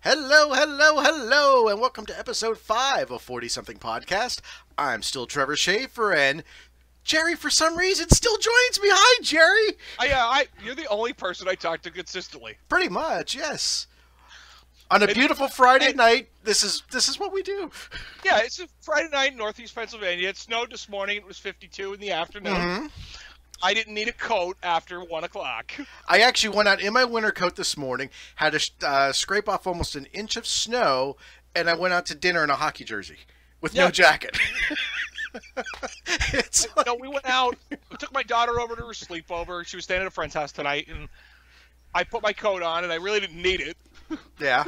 Hello, hello, hello, and welcome to episode 5 of 40 Something Podcast. I'm still Trevor Shafer, and Jerry, for some reason, still joins me. Hi, Jerry. You're the only person I talk to consistently. Pretty much, yes. On a beautiful Friday night, this is what we do. Yeah, it's a Friday night in Northeast Pennsylvania. It snowed this morning. It was 52 in the afternoon. Mm-hmm. I didn't need a coat after 1 o'clock. I actually went out in my winter coat this morning, had to scrape off almost an inch of snow, and I went out to dinner in a hockey jersey with no jacket. We went out. I took my daughter over to her sleepover. She was staying at a friend's house tonight, and I put my coat on, and I really didn't need it. Yeah.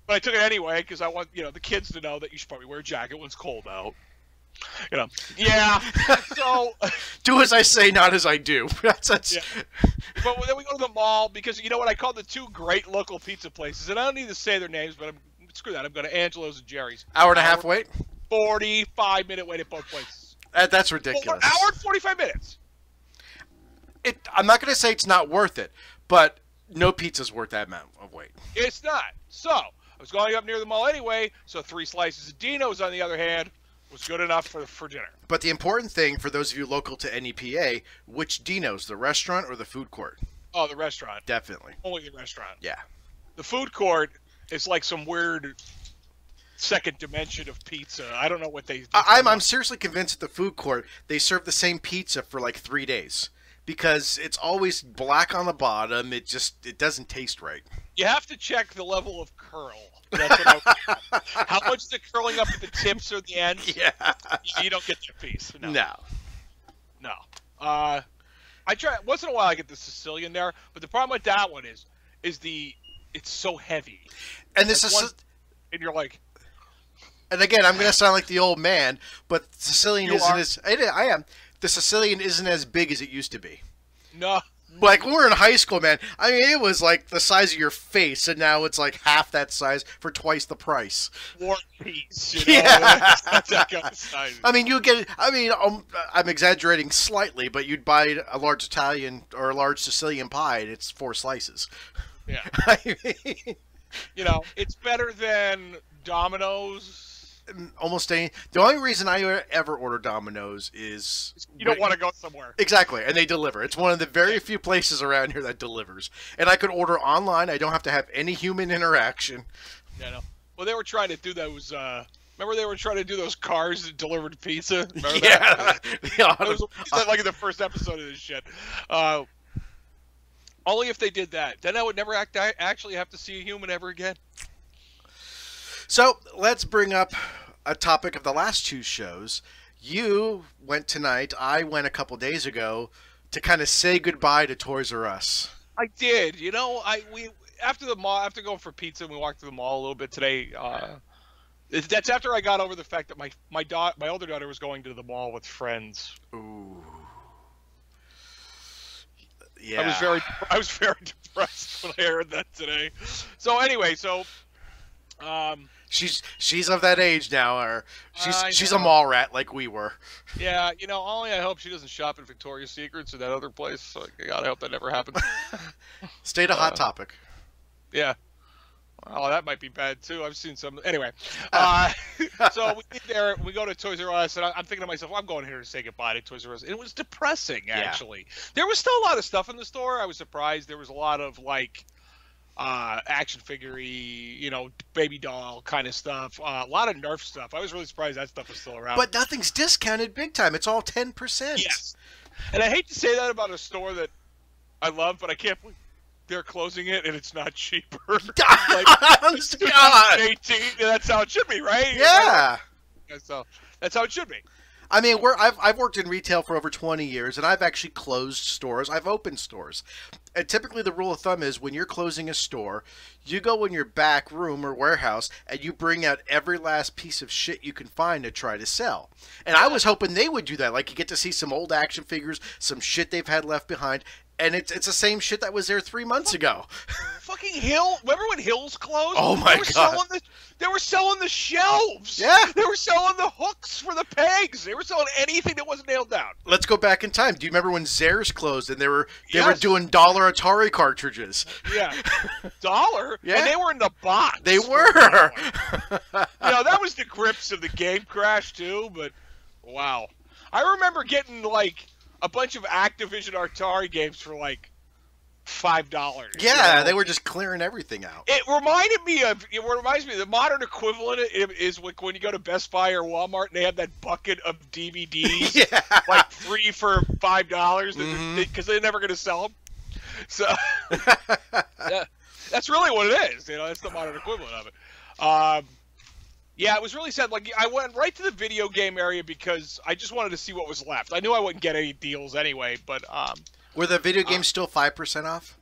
But I took it anyway because I want the kids to know that you should probably wear a jacket when it's cold out. Yeah. So do as I say, not as I do. That's yeah. But then we go to the mall because you know what I call the two great local pizza places, and I don't need to say their names, but screw that. I'm going to Angelo's and Jerry's. Hour and a half wait. 45-minute wait at both places. That's ridiculous. An hour and 45 minutes. I'm not going to say it's not worth it, but no pizza's worth that amount of wait. It's not. So I was going up near the mall anyway. So 3 slices of Dino's, on the other hand, was good enough for dinner. But the important thing for those of you local to NEPA, which Dino's, the restaurant or the food court? Oh, the restaurant. Definitely. Only the restaurant. Yeah. The food court is like some weird second dimension of pizza. I don't know what they do. I'm seriously convinced at the food court they serve the same pizza for like 3 days because it's always black on the bottom. It doesn't taste right. You have to check the level of curl. That's what how much is it curling up at the tips or the ends? Yeah. You don't get that piece. No. I try once in a while. I get the Sicilian there, but the problem with that one is it's so heavy. And this is and you're like. And again, I'm going to sound like the old man, but Sicilian isn't as I am. The Sicilian isn't as big as it used to be. No. Like when we were in high school, man, I mean, it was like the size of your face, and now it's like half that size for twice the price. War piece, you know? Yeah. That's that kind of size. I mean, you get. I mean, I'm exaggerating slightly, but you'd buy a large Italian or a large Sicilian pie, and it's 4 slices. Yeah. I mean, it's better than Domino's. Almost any. The only reason I ever order Domino's is you don't want to go somewhere. Exactly, and they deliver. It's one of the very few places around here that delivers. And I could order online. I don't have to have any human interaction. Yeah, no. Well, they were trying to do those. Remember, they were trying to do those cars that delivered pizza. Remember that? Yeah. It was like in the first episode of this shit. Only if they did that, then I would never actually have to see a human ever again. So let's bring up a topic of the last 2 shows. You went tonight. I went a couple days ago to kind of say goodbye to Toys R Us. I did. We after the mall, after going for pizza, and we walked through the mall a little bit today. That's after I got over the fact that my older daughter was going to the mall with friends. Ooh. Yeah. I was very depressed when I heard that today. So anyway, she's of that age now, or she's a mall rat like we were. Yeah, only I hope she doesn't shop at Victoria's Secrets or that other place. So God, I hope that never happens. Stayed a hot topic. Yeah. Oh, that might be bad too. I've seen some. Anyway, so we get there. We go to Toys R Us, and I'm thinking to myself, I'm going here to say goodbye to Toys R Us. And it was depressing, actually. Yeah. There was still a lot of stuff in the store. I was surprised. There was a lot of action figure, baby doll kind of stuff. A lot of Nerf stuff. I was really surprised that stuff was still around. But nothing's discounted big time. It's all 10%. Yes. And I hate to say that about a store that I love, but I can't believe they're closing it and it's not cheaper. Honest to God. 18, that's how it should be, right? Yeah. So that's how it should be. I mean, I've worked in retail for over 20 years, and I've actually closed stores. I've opened stores. And typically the rule of thumb is when you're closing a store, you go in your back room or warehouse, and you bring out every last piece of shit you can find to try to sell. And I was hoping they would do that. Like, you get to see some old action figures, some shit they've had left behind. And it's the same shit that was there 3 months ago. Fucking Hill. Remember when Hills closed? Oh my God. They were selling the shelves. Yeah. They were selling the hooks for the pegs. They were selling anything that wasn't nailed down. Let's go back in time. Do you remember when Zaire's closed and they were doing dollar Atari cartridges? Yeah. Dollar? Yeah. And they were in the box. They were. That was the grips of the game crash too, but wow. I remember getting like a bunch of Activision Atari games for like $5. Yeah, they were just clearing everything out. It reminds me of the modern equivalent is like when you go to Best Buy or Walmart and they have that bucket of DVDs, Yeah. like 3 for $5 because they're never going to sell them. So that's really what it is. That's the modern equivalent of it. Yeah, it was really sad. Like, I went right to the video game area because I just wanted to see what was left. I knew I wouldn't get any deals anyway, but were the video games still 5% off?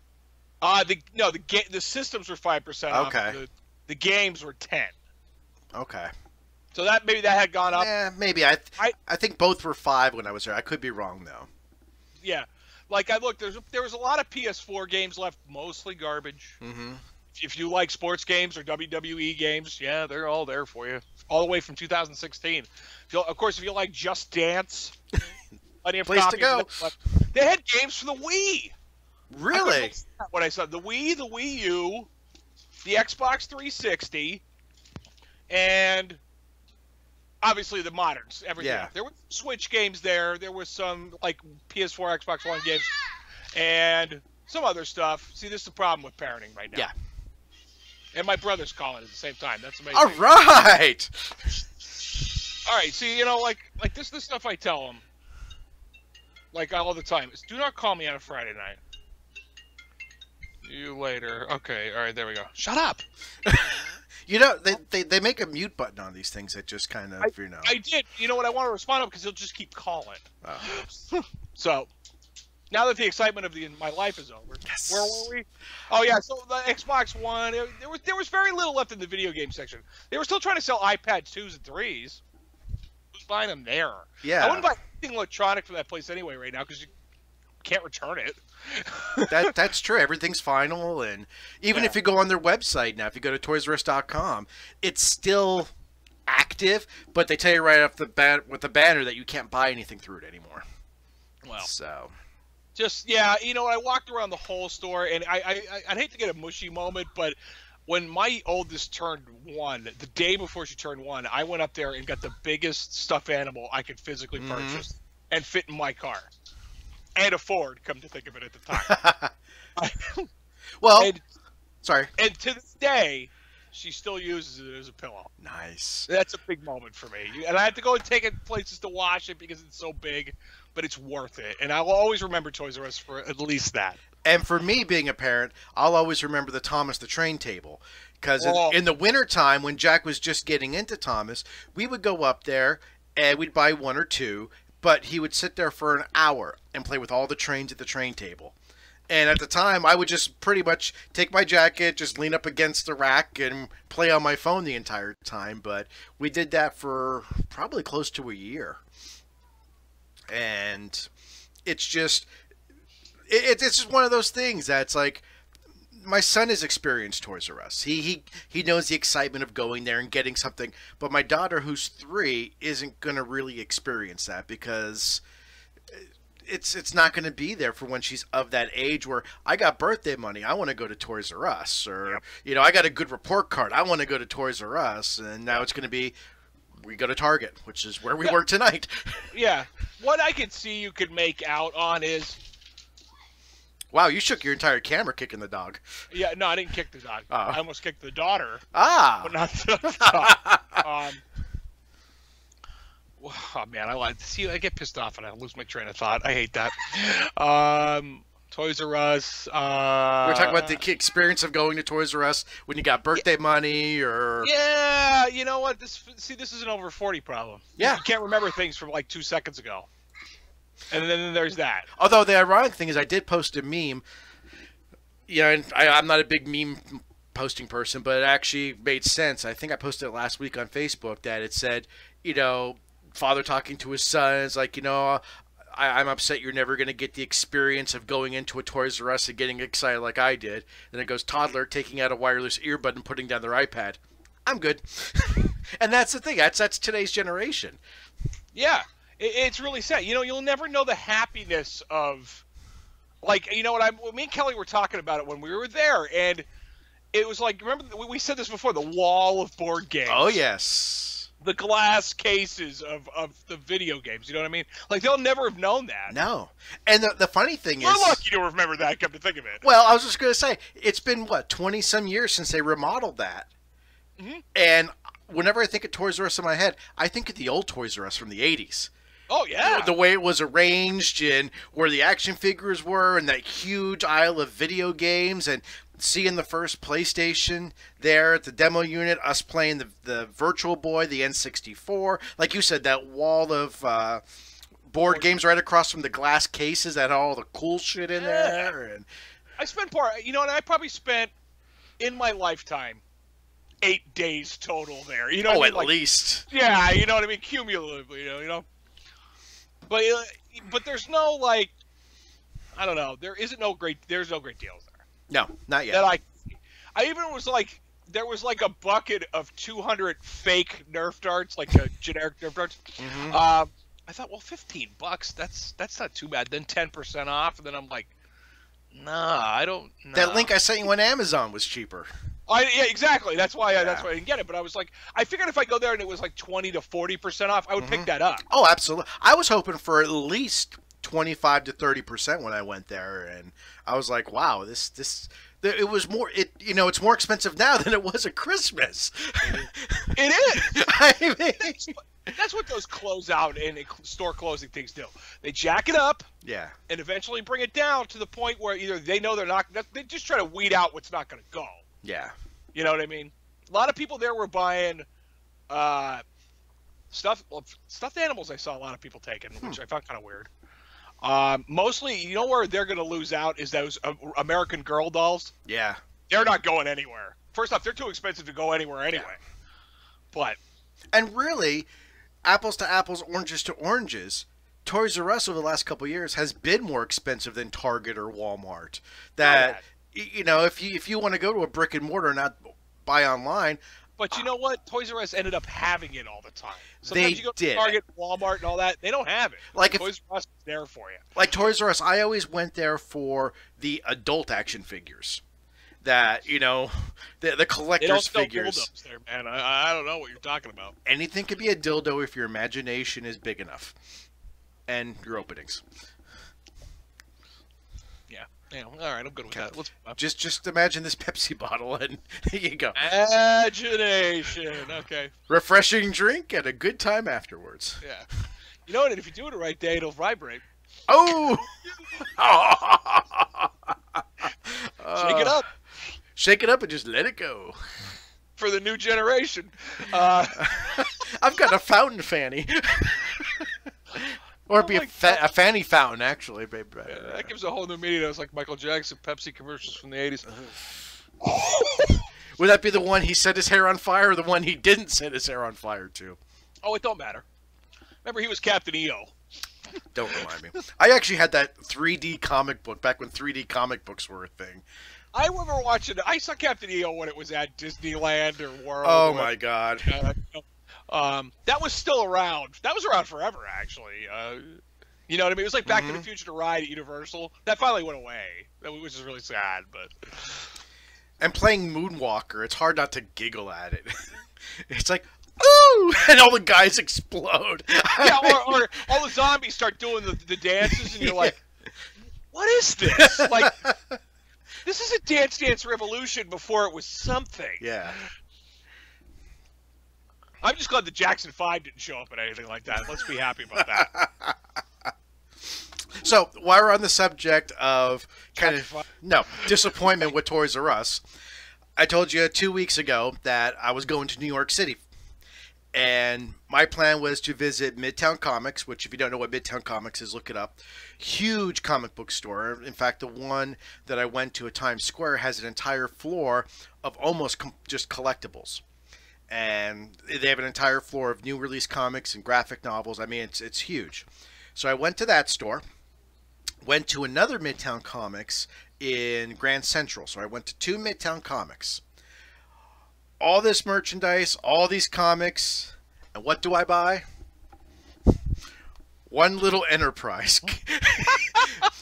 The systems were 5% off. Okay. The games were 10. Okay. So maybe that had gone up. Yeah, maybe. I think both were 5 when I was there. I could be wrong though. Yeah, like I looked. There was a lot of PS4 games left, mostly garbage. Mm-hmm. If you like sports games or WWE games, yeah, they're all there for you, all the way from 2016. Of course, if you like Just Dance, plenty of place to go. They had games for the Wii. Really? What I said: the Wii, the Wii U, the Xbox 360, and obviously the moderns. Everything. Yeah. There were Switch games there. There was some like PS4, Xbox One games, and some other stuff. See, this is the problem with parenting right now. Yeah. And my brother's calling at the same time. That's amazing. All right. All right. See, like this is the stuff I tell him, like all the time. Is do not call me on a Friday night. You later. Okay. All right. There we go. Shut up. They make a mute button on these things that just kind of, I did. You know what? I want to respond to him because he'll just keep calling. Oh. So. Now that the excitement of my life is over, yes. Where were we? Oh yeah, so the Xbox One. There was very little left in the video game section. They were still trying to sell iPad 2s and 3s. Who's buying them there? Yeah. I wouldn't buy anything electronic from that place anyway right now because you can't return it. That's true. Everything's final, and even if you go on their website now, if you go to ToysRUs.com, it's still active, but they tell you right off the bat with the banner that you can't buy anything through it anymore. Well, so. Just, yeah, I walked around the whole store, and I'd hate to get a mushy moment, but when my oldest turned 1, the day before she turned 1, I went up there and got the biggest stuffed animal I could physically purchase and fit in my car. And afford, come to think of it at the time. Well, sorry. And to this day, she still uses it as a pillow. Nice. That's a big moment for me. And I have to go and take it places to wash it because it's so big. But it's worth it. And I will always remember Toys R Us for at least that. And for me, being a parent, I'll always remember the Thomas the Train table. Because in the wintertime, when Jack was just getting into Thomas, we would go up there and we'd buy 1 or 2. But he would sit there for an hour and play with all the trains at the train table. And at the time, I would just pretty much take my jacket, just lean up against the rack, and play on my phone the entire time. But we did that for probably close to a year. And it's just one of those things that's like, my son has experienced Toys R Us. He knows the excitement of going there and getting something, but my daughter, who's 3, isn't going to really experience that because it's not going to be there for when she's of that age where I got birthday money, I want to go to Toys R Us, or I got a good report card, I want to go to Toys R Us, and now it's going to be, we go to Target, which is where we were tonight. Yeah. What I could see you could make out on is... Wow, you shook your entire camera kicking the dog. Yeah, no, I didn't kick the dog. Oh. I almost kicked the daughter. Ah. But not the dog. Oh, man, I get pissed off and I lose my train of thought. I hate that. Toys R Us. We're talking about the experience of going to Toys R Us when you got birthday money, or yeah, you know what? This is an over 40 problem. Yeah, you can't remember things from like 2 seconds ago, and then there's that. Although the ironic thing is, I did post a meme. Yeah, and I'm not a big meme posting person, but it actually made sense. I think I posted it last week on Facebook that it said, father talking to his son is like, I'm upset you're never going to get the experience of going into a Toys R Us and getting excited like I did. Then it goes toddler taking out a wireless earbud and putting down their iPad. I'm good. And that's the thing. That's today's generation. Yeah, it's really sad. You know, you'll never know the happiness of, like, you know what, me and Kelly were talking about it when we were there, and it was like, remember, we said this before, the wall of board games. Oh, yes. The glass cases of the video games, you know what I mean? Like, they'll never have known that. No. And the funny thing is... We're lucky to remember that, come to think of it. Well, I was just going to say, it's been, 20-some years since they remodeled that. Mm-hmm. And whenever I think of Toys R Us in my head, I think of the old Toys R Us from the 80s. Oh, yeah. The way it was arranged and where the action figures were and that huge aisle of video games and seeing the first PlayStation there at the demo unit, us playing the Virtual Boy, the N64. Like you said, that wall of board games right across from the glass cases that had all the cool shit in there. And I spent and I probably spent, in my lifetime, 8 days total there. You know what I mean? At least. Yeah, you know what I mean? Cumulatively, you know. But there's no, like, I don't know. There's no great deals there. No, not yet. That I even was like, there was like a bucket of 200 fake Nerf darts, like a generic Nerf darts. Mm-hmm. I thought, well, $15, that's not too bad. Then 10% off, and then I'm like, nah, I don't. Nah. That link I sent you on Amazon was cheaper. Yeah, exactly. That's why I didn't get it. But I was like, I figured if I go there and it was like 20 to 40% off, I would pick that up. Oh, absolutely. I was hoping for at least 25 to 30% when I went there, and I was like, wow, this it was more. It's more expensive now than it was at Christmas. It is. I mean, that's what those closeout and store closing things do. They jack it up, yeah, and eventually bring it down to the point where either they know they're not. They just try to weed out what's not going to go. Yeah. You know what I mean? A lot of people there were buying stuffed animals. I saw a lot of people taking, which I found kind of weird. Mostly, you know where they're going to lose out is those American Girl dolls. Yeah. They're not going anywhere. First off, they're too expensive to go anywhere anyway. Yeah. And really, apples to apples, oranges to oranges, Toys R Us over the last couple of years has been more expensive than Target or Walmart. If you want to go to a brick and mortar and not buy online. But you know what? Toys R Us ended up having it all the time. Sometimes you go to Target, Walmart, and all that, they don't have it. Like Toys R Us is there for you. Like Toys R Us, I always went there for the adult action figures. That, the collector's figures. Dildos there, man. I don't know what you're talking about. Anything could be a dildo if your imagination is big enough. And your openings. Yeah, all right, I'm good with that. Let's just imagine this Pepsi bottle, and there you go. Imagination. Okay. Refreshing drink and a good time afterwards. Yeah. You know what? If you do it the right day, it'll vibrate. Oh. Shake it up. Shake it up and just let it go. For the new generation. I've got a fountain fanny. Or be a fanny fountain, actually. Yeah, that gives a whole new meaning. That was like Michael Jackson Pepsi commercials from the 80s. Would that be the one he set his hair on fire or the one he didn't set his hair on fire to? Oh, it don't matter. Remember, he was Captain EO. Don't remind me. I actually had that 3D comic book back when 3D comic books were a thing. I remember watching it. I saw Captain EO when it was at Disneyland or World. Oh, my God. That was still around. That was around forever, actually. You know what I mean? It was like Back to the Future to ride at Universal. That finally went away, which is really sad. But and playing Moonwalker, it's hard not to giggle at it. It's like, ooh, and all the guys explode. Yeah, or all the zombies start doing the dances, and you're like, what is this? Like, this is a Dance Dance Revolution before it was something. Yeah. I'm just glad the Jackson 5 didn't show up at anything like that. Let's be happy about that. So, while we're on the subject of disappointment with Toys R Us, I told you 2 weeks ago that I was going to New York City. And my plan was to visit Midtown Comics, which if you don't know what Midtown Comics is, look it up. Huge comic book store. In fact, the one that I went to at Times Square has an entire floor of almost just collectibles. And they have an entire floor of new release comics and graphic novels. I mean, it's huge. So I went to that store, went to another Midtown Comics in Grand Central. So I went to two Midtown Comics. All this merchandise, all these comics, and what do I buy? One little Enterprise.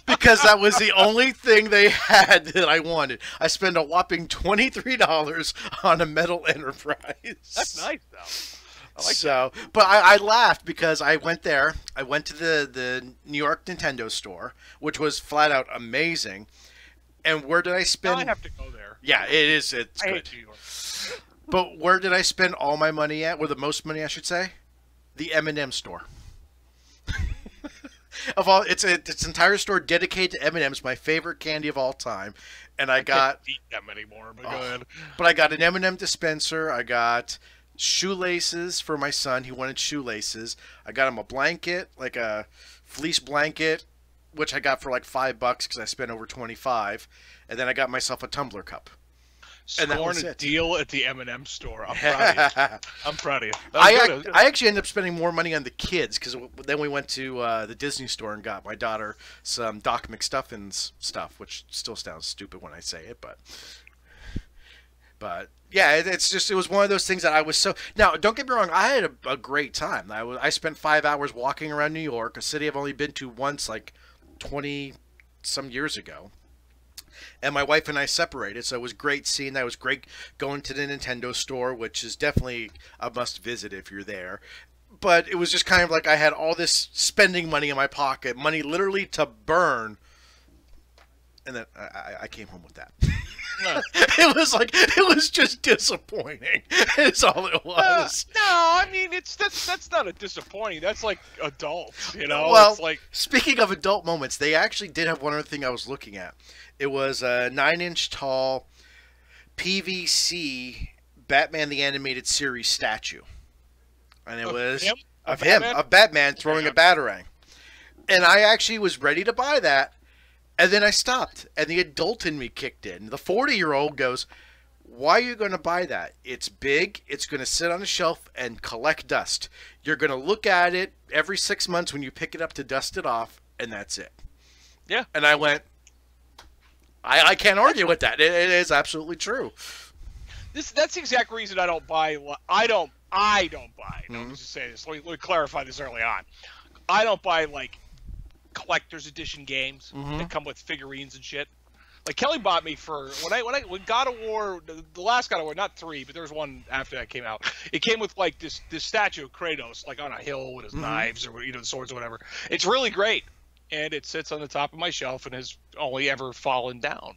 Because that was the only thing they had that I wanted. I spent a whopping $23 on a metal Enterprise. That's nice, though. I like so, that. But I laughed because I went there. I went to the New York Nintendo store, which was flat out amazing. And where did I spend? Now I have to go there. Yeah, it is. It's good. Hate New York. But where did I spend all my money at? Or the most money, I should say? The M&M store. Of all, it's an entire store dedicated to M&M's, my favorite candy of all time, and I got can't eat them anymore. But go ahead. But I got an M&M dispenser. I got shoelaces for my son. He wanted shoelaces. I got him a blanket, like a fleece blanket, which I got for like $5 because I spent over 25, and then I got myself a tumbler cup. Scoring a deal at the M&M store. I'm proud of you. I'm proud of you. I actually ended up spending more money on the kids because then we went to the Disney store and got my daughter some Doc McStuffins stuff, which still sounds stupid when I say it, but yeah, it was one of those things that I was so. Now, don't get me wrong, I had a great time. I spent 5 hours walking around New York, a city I've only been to once, like 20 some years ago. And my wife and I separated, so it was great seeing that. It was great going to the Nintendo store, which is definitely a must visit if you're there. But it was just kind of like I had all this spending money in my pocket, money literally to burn. And then I came home with that. No. It was just disappointing. It's all it was. No, I mean that's not a disappointing. That's like adults, you know. Well, it's like, speaking of adult moments, they actually did have one other thing I was looking at. It was a 9-inch tall PVC Batman the Animated Series statue, and it was of Batman throwing a batarang. And I actually was ready to buy that. And then I stopped, and the adult in me kicked in. The 40-year-old goes, why are you going to buy that? It's big. It's going to sit on a shelf and collect dust. You're going to look at it every 6 months when you pick it up to dust it off, and that's it. Yeah. And I went, I can't argue with that. It is absolutely true. That's the exact reason I don't buy. I don't buy. Mm-hmm. Let me just say this. Let me clarify this early on. I don't buy like collector's edition games that come with figurines and shit. Like Kelly bought me for when God of War, the last God of War, not 3, but there was one after that came out. It came with like this statue of Kratos, like on a hill with his knives or swords or whatever. It's really great, and it sits on the top of my shelf and has only ever fallen down.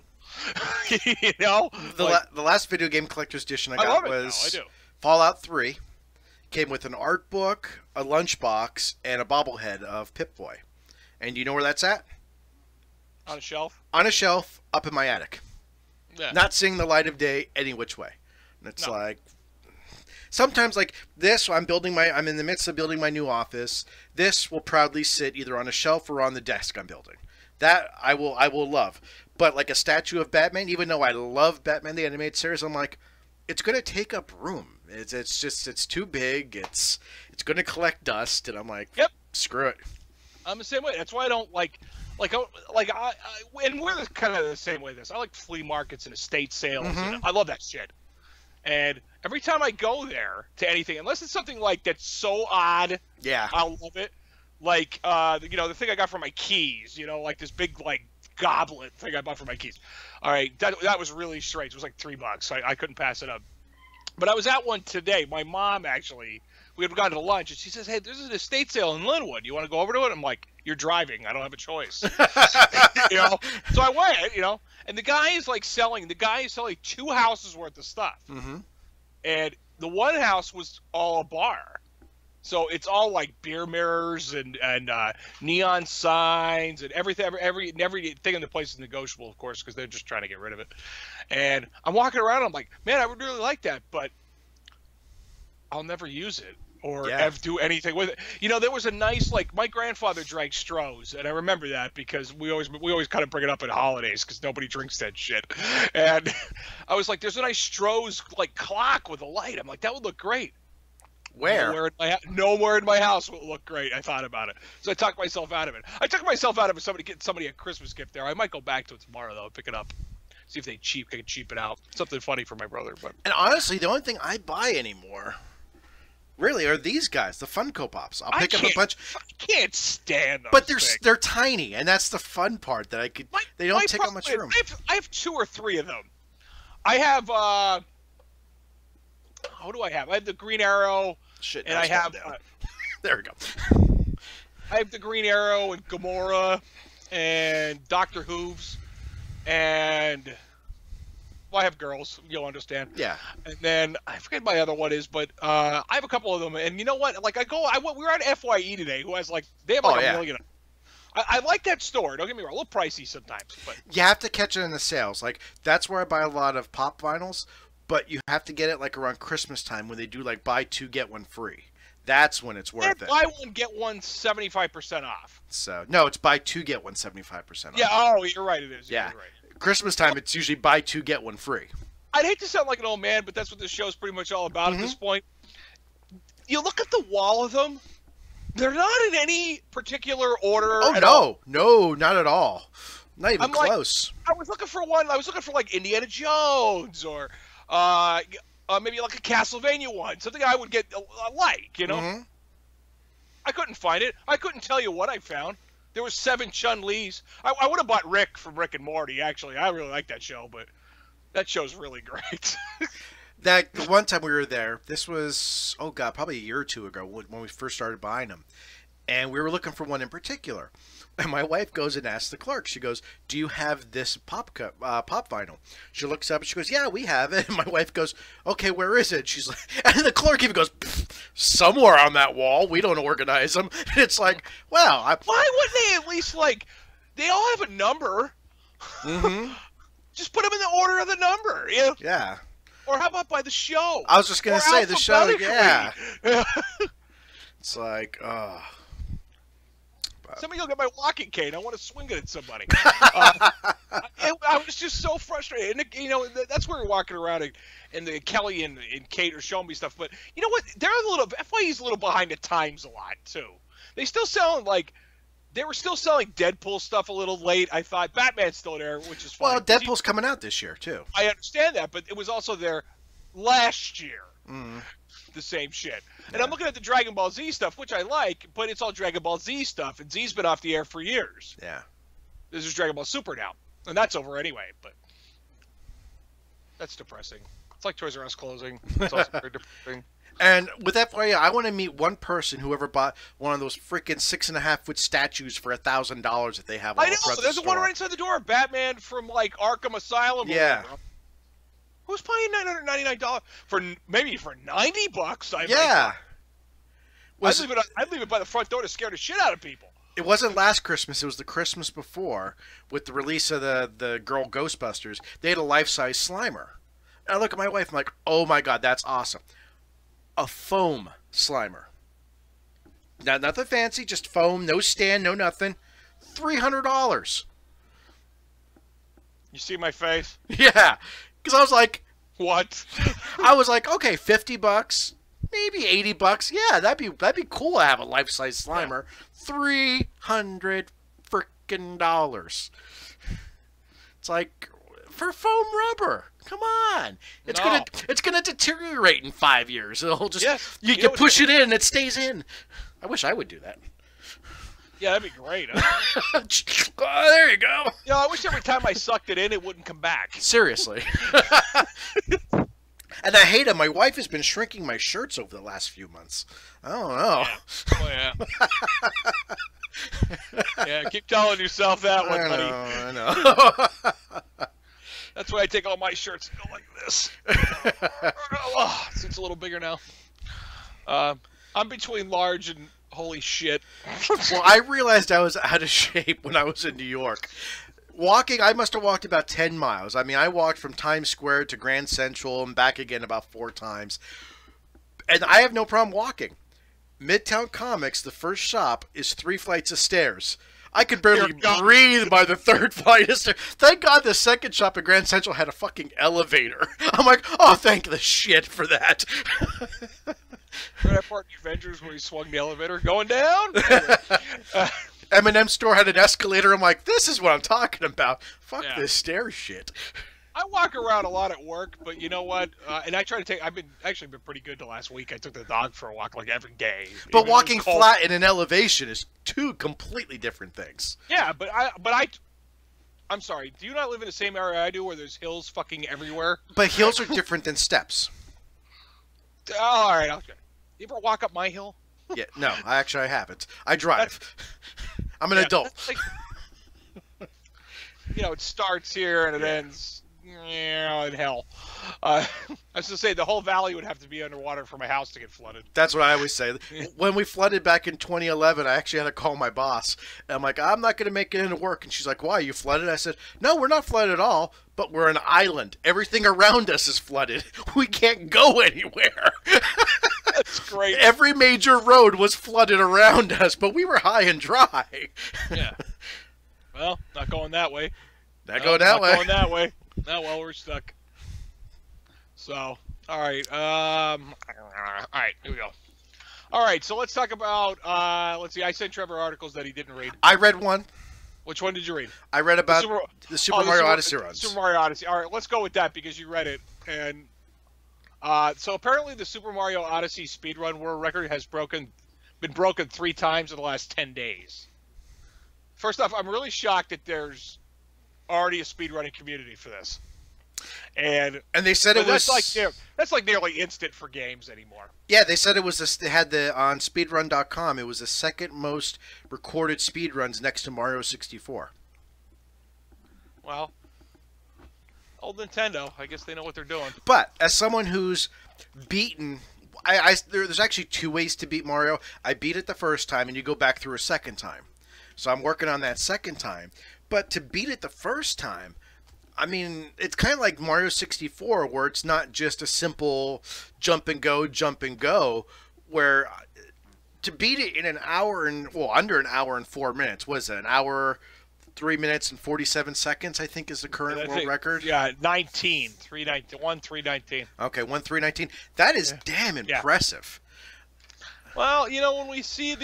You know, the last video game collector's edition I got was Fallout 3. Came with an art book, a lunchbox, and a bobblehead of Pip-Boy. And you know where that's at? On a shelf? On a shelf up in my attic. Yeah. Not seeing the light of day any which way. And it's like sometimes like this, I'm in the midst of building my new office. This will proudly sit either on a shelf or on the desk I'm building. That I will love. But like a statue of Batman, even though I love Batman the Animated Series, I'm like, it's going to take up room. It's too big. It's going to collect dust, and I'm like, yep, screw it. I'm the same way. That's why I don't and we're kind of the same way. I like flea markets and estate sales. And I love that shit. And every time I go there to anything, unless it's something like that's so odd, yeah, I'll love it. Like the thing I got for my keys, like this big like goblet thing I bought for my keys. All right, that was really strange. It was like $3. I couldn't pass it up. But I was at one today. My mom actually, we had gone to lunch, and she says, "Hey, there's an estate sale in Linwood. You want to go over to it?" I'm like, "You're driving. I don't have a choice." So I went, and the guy is selling 2 houses worth of stuff. And the one house was all a bar. So it's all like beer mirrors and neon signs and everything. Everything in the place is negotiable, of course, because they're just trying to get rid of it. And I'm walking around. I'm like, man, I would really like that, but I'll never use it or ever do anything with it. There was a nice my grandfather drank Stroh's, and I remember that because we always kind of bring it up at holidays because nobody drinks that shit. And I was like, there's a nice Stroh's clock with a light. I'm like, that would look great. Where? Nowhere in my house will look great. I thought about it, so I talked myself out of it. I took myself out of it. Getting somebody a Christmas gift there. I might go back to it tomorrow though, pick it up, see if they can cheap it out. Something funny for my brother. But honestly, the only thing I buy anymore, really, are these guys, the Funko Pops. I'll pick up a bunch. I can't stand them. But they're tiny, and that's the fun part that they don't take up much room. I have 2 or 3 of them. I have what do I have? I have the Green Arrow. Shit, and I have there we go. I have the Green Arrow and Gamora and Dr. Hooves and I have girls. You'll understand. Yeah. And then I forget my other one is, but I have a couple of them. And you know what? Like we were at FYE today, who has they have a million. I like that store. Don't get me wrong. A little pricey sometimes, but you have to catch it in the sales. Like that's where I buy a lot of pop vinyls. But you have to get it like around Christmas time when they do like buy 2 get 1 free. That's when it's worth it. Buy 1 get 1 75% off. So no, it's buy 2 get 1 75% off. Yeah. Oh, you're right. It is. Yeah. You're right. Christmas time, it's usually buy 2 get 1 free. I'd hate to sound like an old man, but that's what this show's pretty much all about at this point. You look at the wall of them. They're not in any particular order. Oh, no. No, not at all. Not even close. I was looking for one. I was looking for like Indiana Jones or maybe like a Castlevania one. Something I would get like, you know? I couldn't find it. I couldn't tell you what I found. There was 7 Chun-Lis. I would have bought Rick from Rick and Morty, actually. I really like that show, but that show's really great. The one time we were there, this was, oh God, probably a year or 2 ago when we first started buying them. And we were looking for one in particular. And my wife goes and asks the clerk. She goes, "Do you have this pop vinyl?" She looks up and she goes, "Yeah, we have it." And my wife goes, "Okay, where is it?" She's like, and the clerk even goes, "Somewhere on that wall. We don't organize them." And it's like, wow. Why wouldn't they at least they all have a number? Just put them in the order of the number. Yeah. Or how about by the show? I was just gonna say the show. Yeah. It's like, oh. Somebody go get my walking cane. I want to swing it at somebody. I was just so frustrated. And, you know, that's where we're walking around, and Kelly and Kate are showing me stuff. But you know what? FYE's a little behind the times a lot, too. They still selling, they were still selling Deadpool stuff a little late. I thought Batman's still there, which is fine. Well, Deadpool's coming out this year, too. I understand that, but it was also there last year. The same shit. And I'm looking at the Dragon Ball Z stuff, which I like, but it's all Dragon Ball Z stuff, and Z's been off the air for years. Yeah. This is Dragon Ball Super now, and that's over anyway, but that's depressing. It's like Toys R Us closing. It's also very depressing. And with FYI, I want to meet one person who ever bought one of those freaking 6.5-foot statues for $1,000 that they have. I know. There's one right inside the door. Batman from Arkham Asylum. Yeah. Who's paying $999 for $90? Yeah. I'd leave it by the front door to scare the shit out of people. It wasn't last Christmas. It was the Christmas before, with the release of the Girl Ghostbusters. They had a life-size Slimer. And I look at my wife. I'm like, oh my God, that's awesome. A foam Slimer. Nothing fancy, just foam, no stand, no nothing. $300. You see my face? Yeah. Because I was like, what? I was like, okay, $50, maybe $80. Yeah, that'd be cool to have a life-size Slimer. $300 frickin' dollars. It's like, for foam rubber. Come on. It's gonna deteriorate in 5 years. It'll just you push it in and it stays in. I wish I would do that. Yeah, that'd be great. Huh? Oh, there you go. Yeah, I wish every time I sucked it in, it wouldn't come back. Seriously. And I hate it. My wife has been shrinking my shirts over the last few months. I don't know. Yeah. Oh, yeah. Yeah, keep telling yourself that one, buddy. I know. That's why I take all my shirts and go like this. Oh, it's a little bigger now. I'm between large and holy shit. Well, I realized I was out of shape when I was in New York. Walking, I must have walked about 10 miles. I mean, I walked from Times Square to Grand Central and back again about 4 times. And I have no problem walking. Midtown Comics, the first shop, is 3 flights of stairs. I could barely breathe by the 3rd flight of stairs. Thank God the second shop at Grand Central had a fucking elevator. I'm like, oh, thank the shit for that. Remember that part in Avengers where he swung the elevator going down? Eminem's store had an escalator. I'm like, this is what I'm talking about. Fuck Yeah. this stair shit. I walk around a lot at work, but you know what? And I try to take. I've been pretty good the last week. I took the dog for a walk like every day. But walking flat in an elevation is two completely different things. Yeah, I'm sorry. Do you not live in the same area I do, where there's hills fucking everywhere? But hills are different than steps. Oh, all right, okay. You ever walk up my hill? Yeah, no, I haven't. I drive. I'm an adult. Like, it starts here and it ends, in hell. I was to say the whole valley would have to be underwater for my house to get flooded. That's what I always say. When we flooded back in 2011, I actually had to call my boss. And I'm like, I'm not going to make it into work. And she's like, why? You flooded? I said, no, we're not flooded at all, but we're an island. Everything around us is flooded. We can't go anywhere. That's great. Every major road was flooded around us, but we were high and dry. Yeah. Well, not going that way. Not going that way. Not going that way. Oh, well, we're stuck. So, all right. All right, here we go. All right, so let's talk about, let's see, I sent Trevor articles that he didn't read. I read one. Which one did you read? I read about the Super Mario Odyssey runs. Super Mario Odyssey. All right, let's go with that because you read it. And so apparently the Super Mario Odyssey speedrun world record has been broken 3 times in the last 10 days. First off, I'm really shocked that there's already a speedrunning community for this. And they said it was that's like nearly instant for games anymore. Yeah, they said it was they had on speedrun.com. It was the second most recorded speedruns next to Mario 64. Well, old Nintendo, I guess they know what they're doing. But as someone who's beaten, there's actually 2 ways to beat Mario. I beat it the first time, and you go back through a second time. So I'm working on that second time. But to beat it the first time, I mean, it's kind of like Mario 64, where it's not just a simple jump and go, where to beat it in under an hour and 4 minutes, was it? An hour, 3 minutes and 47 seconds, I think is the current world record. Yeah, 3:19. Okay, 1:3:19. That is damn impressive. Well, when we see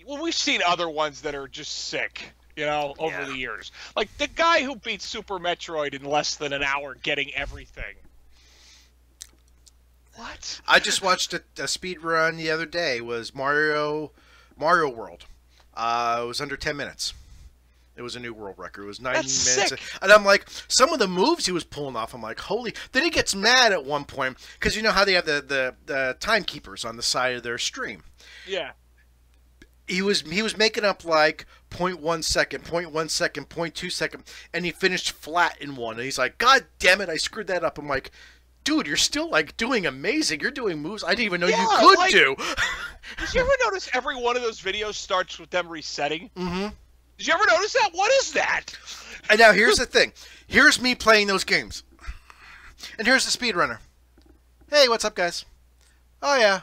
we've seen other ones that are just sick. Over the years. Like the guy who beat Super Metroid in less than an hour getting everything. What? I just watched a speed run the other day. It was Mario World. It was under 10 minutes. It was a new world record. It was 9 minutes. Sick. And I'm like, some of the moves he was pulling off, I'm like, holy. Then he gets mad at one point, because you know how they have the timekeepers on the side of their stream. Yeah. He was making up like 0.1 second, 0.1 second, 0.2 second, and he finished flat in one. And he's like, God damn it, I screwed that up. I'm like, dude, you're still like doing amazing. You're doing moves I didn't even know you could do. Did you ever notice every one of those videos starts with them resetting? Mm-hmm. Did you ever notice that? What is that? And now here's the thing. Here's me playing those games. And here's the speedrunner. Hey, what's up, guys? Oh, yeah.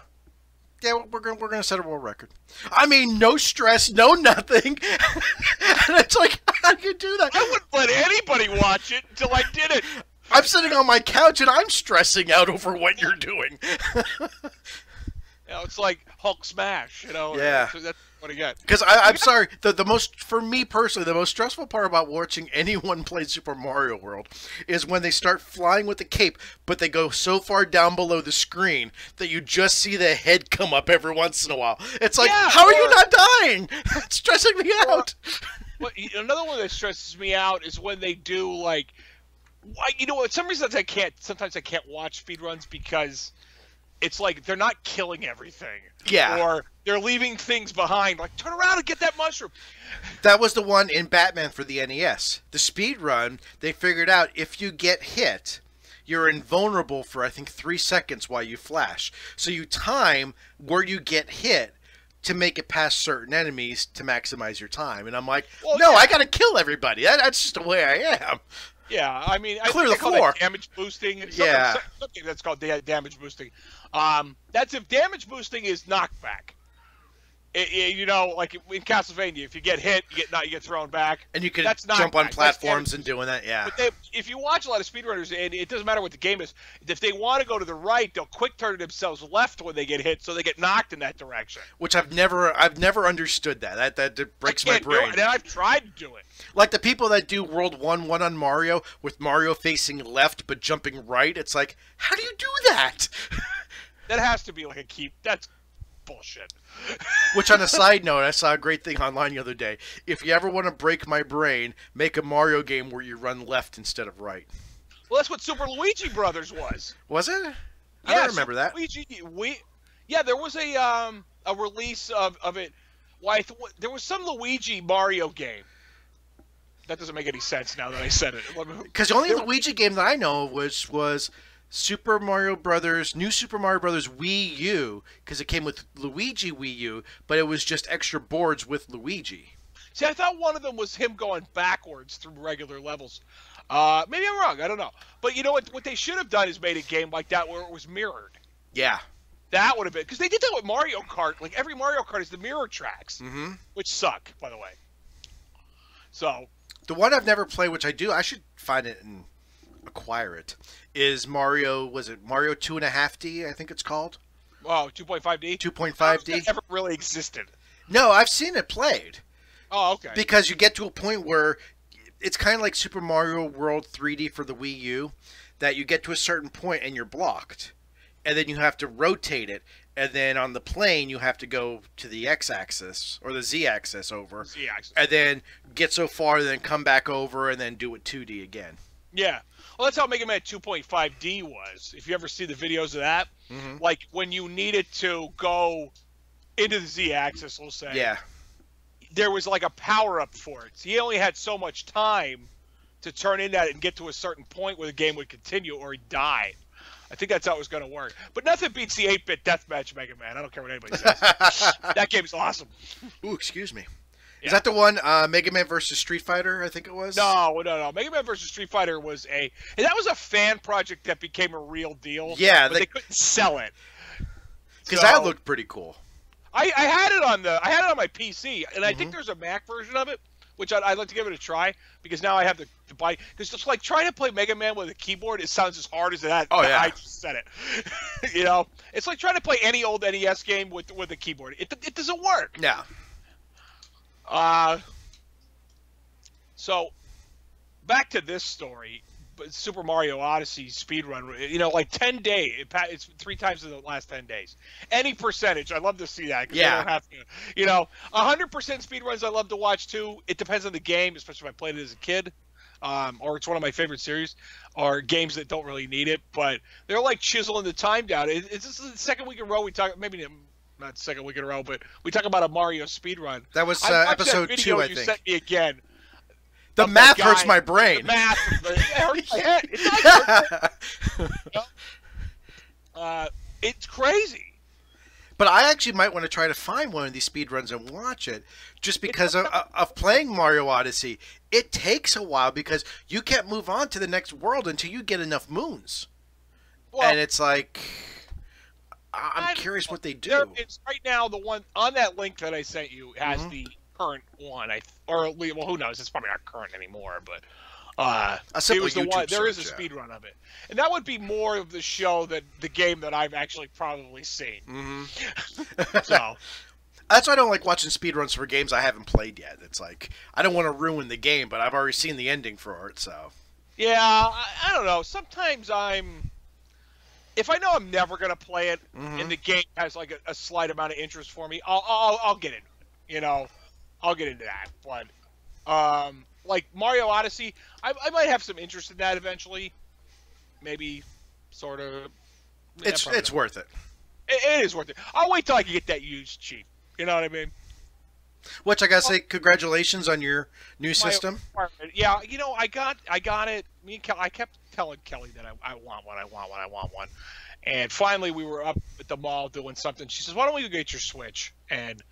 Yeah, we're gonna set a world record. I mean, no stress, no nothing. And it's like, how do you do that? I wouldn't let anybody watch it until I did it. I'm sitting on my couch and I'm stressing out over what you're doing. It's like Hulk smash. Yeah. That's what I got. Because I'm sorry, the most, for me personally, the most stressful part about watching anyone play Super Mario World is when they start flying with the cape, but they go so far down below the screen that you just see the head come up every once in a while. It's like, how are you not dying? It's stressing me out. Another one that stresses me out is when they do like, some reasons sometimes I can't watch speedruns because it's like they're not killing everything. Yeah. Or they're leaving things behind. Like, turn around and get that mushroom. That was the one in Batman for the NES. The speed run, they figured out if you get hit, you're invulnerable for, I think, 3 seconds while you flash. So you time where you get hit to make it past certain enemies to maximize your time. And I'm like, I got to kill everybody. That's just the way I am. Yeah, I mean, Clear the floor. Call that damage boosting. Something that's called damage boosting. That's if damage boosting is knockback. You know, like in Castlevania, if you get hit, you get thrown back. And you can That's not jump on right. platforms and doing that, yeah. But if you watch a lot of speedrunners, and it doesn't matter what the game is, if they want to go to the right, they'll quick turn themselves left when they get hit, so they get knocked in that direction. Which I've never understood that. That breaks my brain. Do it, and I've tried to do it. Like the people that do World 1 on Mario with Mario facing left but jumping right, it's like, how do you do that? That has to be like a keep. That's bullshit. Which, on a side note, I saw a great thing online the other day. If you ever want to break my brain, make a Mario game where you run left instead of right. Well, that's what Super Luigi Brothers was. Was it? I Yeah, don't remember that. Yeah, there was a release of it. Why? There was some Luigi Mario game. That doesn't make any sense now that I said it. Because the only Luigi game that I know of was Super Mario Brothers, New Super Mario Brothers Wii U, because it came with Luigi Wii U, but it was just extra boards with Luigi. See, I thought one of them was him going backwards through regular levels. Maybe I'm wrong. I don't know. But you know what? What they should have done is made a game like that where it was mirrored. Yeah. That would have been, because they did that with Mario Kart. Like every Mario Kart is the mirror tracks, which suck, by the way. So the one I've never played, which I should find it and acquire it, is Mario. Was it Mario 2.5D? I think it's called. Oh, 2.5D. 2.5D. That never really existed. No, I've seen it played. Oh, okay. Because you get to a point where it's kind of like Super Mario World 3D for the Wii U, that you get to a certain point and you're blocked. And then you have to rotate it. And then on the plane, you have to go to the X-axis or the Z-axis over. Z-axis. And then get so far, then come back over, and then do it 2D again. Yeah. Well, that's how Mega Man 2.5D was. If you ever see the videos of that, like when you needed to go into the Z-axis, we'll say. Yeah. There was like a power-up for it. So he only had so much time to turn in that and get to a certain point where the game would continue or he'd die. I think that's how it was going to work. But nothing beats the 8-bit deathmatch Mega Man. I don't care what anybody says. That game's awesome. Ooh, excuse me. Yeah. Is that the one, Mega Man versus Street Fighter, I think it was? No. Mega Man versus Street Fighter was and that was a fan project that became a real deal. Yeah. But they couldn't sell it. Because that looked pretty cool. I had it on my PC, and I think there's a Mac version of it, which I'd like to give it a try, because now I have to buy. Because just like trying to play Mega Man with a keyboard, it sounds as hard as that. Oh, yeah. I just said it. You know, it's like trying to play any old NES game with a keyboard. It doesn't work. Yeah. So back to this story. Super Mario Odyssey speedrun, you know, like 10 days. It's 3 times in the last 10 days. Any percentage, I'd love to see that. Yeah. I don't have to, you know, 100% speedruns I love to watch too. It depends on the game, especially if I played it as a kid, or it's one of my favorite series, or games that don't really need it. But they're like chiseling the time down. This is the second week in a row we talk, maybe not second week in a row, but we talk about a Mario speedrun. That was episode 2, I think. You sent me again. The math hurts my brain. The math hurts my head. It's crazy. But I actually might want to try to find one of these speedruns and watch it, just because of playing Mario Odyssey. It takes a while because you can't move on to the next world until you get enough moons. Well, and it's like, I'm curious what they do. It's right now, the one on that link that I sent you has the current one, well, who knows? It's probably not current anymore, but it was the one. There is a speed run of it, and that would be more of the show that the game that I've actually probably seen. So that's why I don't like watching speedruns for games I haven't played yet. It's like I don't want to ruin the game, but I've already seen the ending for it. So yeah, I don't know. Sometimes if I know I'm never gonna play it, and the game has like a slight amount of interest for me, I'll get into it. You know. I'll get into that, but like Mario Odyssey, I might have some interest in that eventually. Maybe, sort of. It's worth it. It is worth it. I'll wait till I can get that used cheap. You know what I mean? Which I gotta say, congratulations on your new system. Yeah, you know, I got it. Me and Kelly, I kept telling Kelly that I want one, and finally we were up at the mall doing something. She says, "Why don't we go get your Switch?" And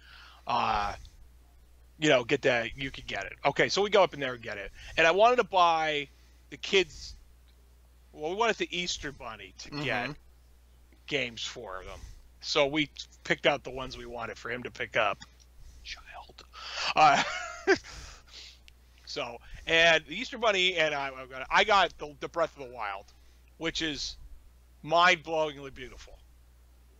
you know, get that, you can get it. Okay, so we go up in there and get it. And I wanted to buy the kids, well, we wanted the Easter Bunny to get games for them. So we picked out the ones we wanted for him to pick up. Wild. Uh, so, and the Easter Bunny and I got the Breath of the Wild, which is mind-blowingly beautiful.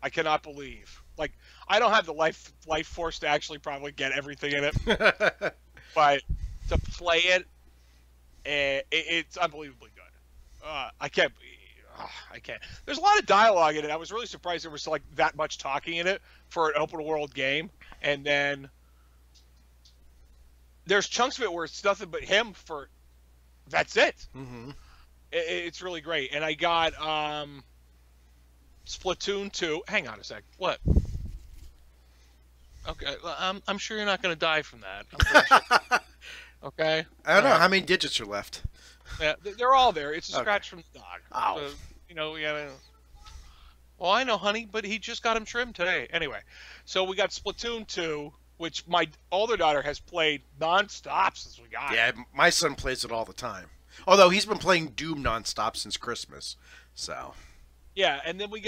I cannot believe. Like, I don't have the life force to actually probably get everything in it, but to play it, it's unbelievably good. I can't. There's a lot of dialogue in it. I was really surprised there was like that much talking in it for an open world game, and then there's chunks of it where it's nothing but him for. That's it. Mm-hmm. It's really great, and I got Splatoon 2. Hang on a sec. What? Okay, I'm sure you're not going to die from that. I'm pretty sure. Okay. I don't know how many digits are left. Yeah, they're all there. It's a scratch from the dog. Oh. Yeah. Well, I know, honey, but he just got him trimmed today. Anyway, so we got Splatoon 2, which my older daughter has played nonstop since we got it. Yeah, my son plays it all the time. Although he's been playing Doom nonstop since Christmas, so. Yeah, and then I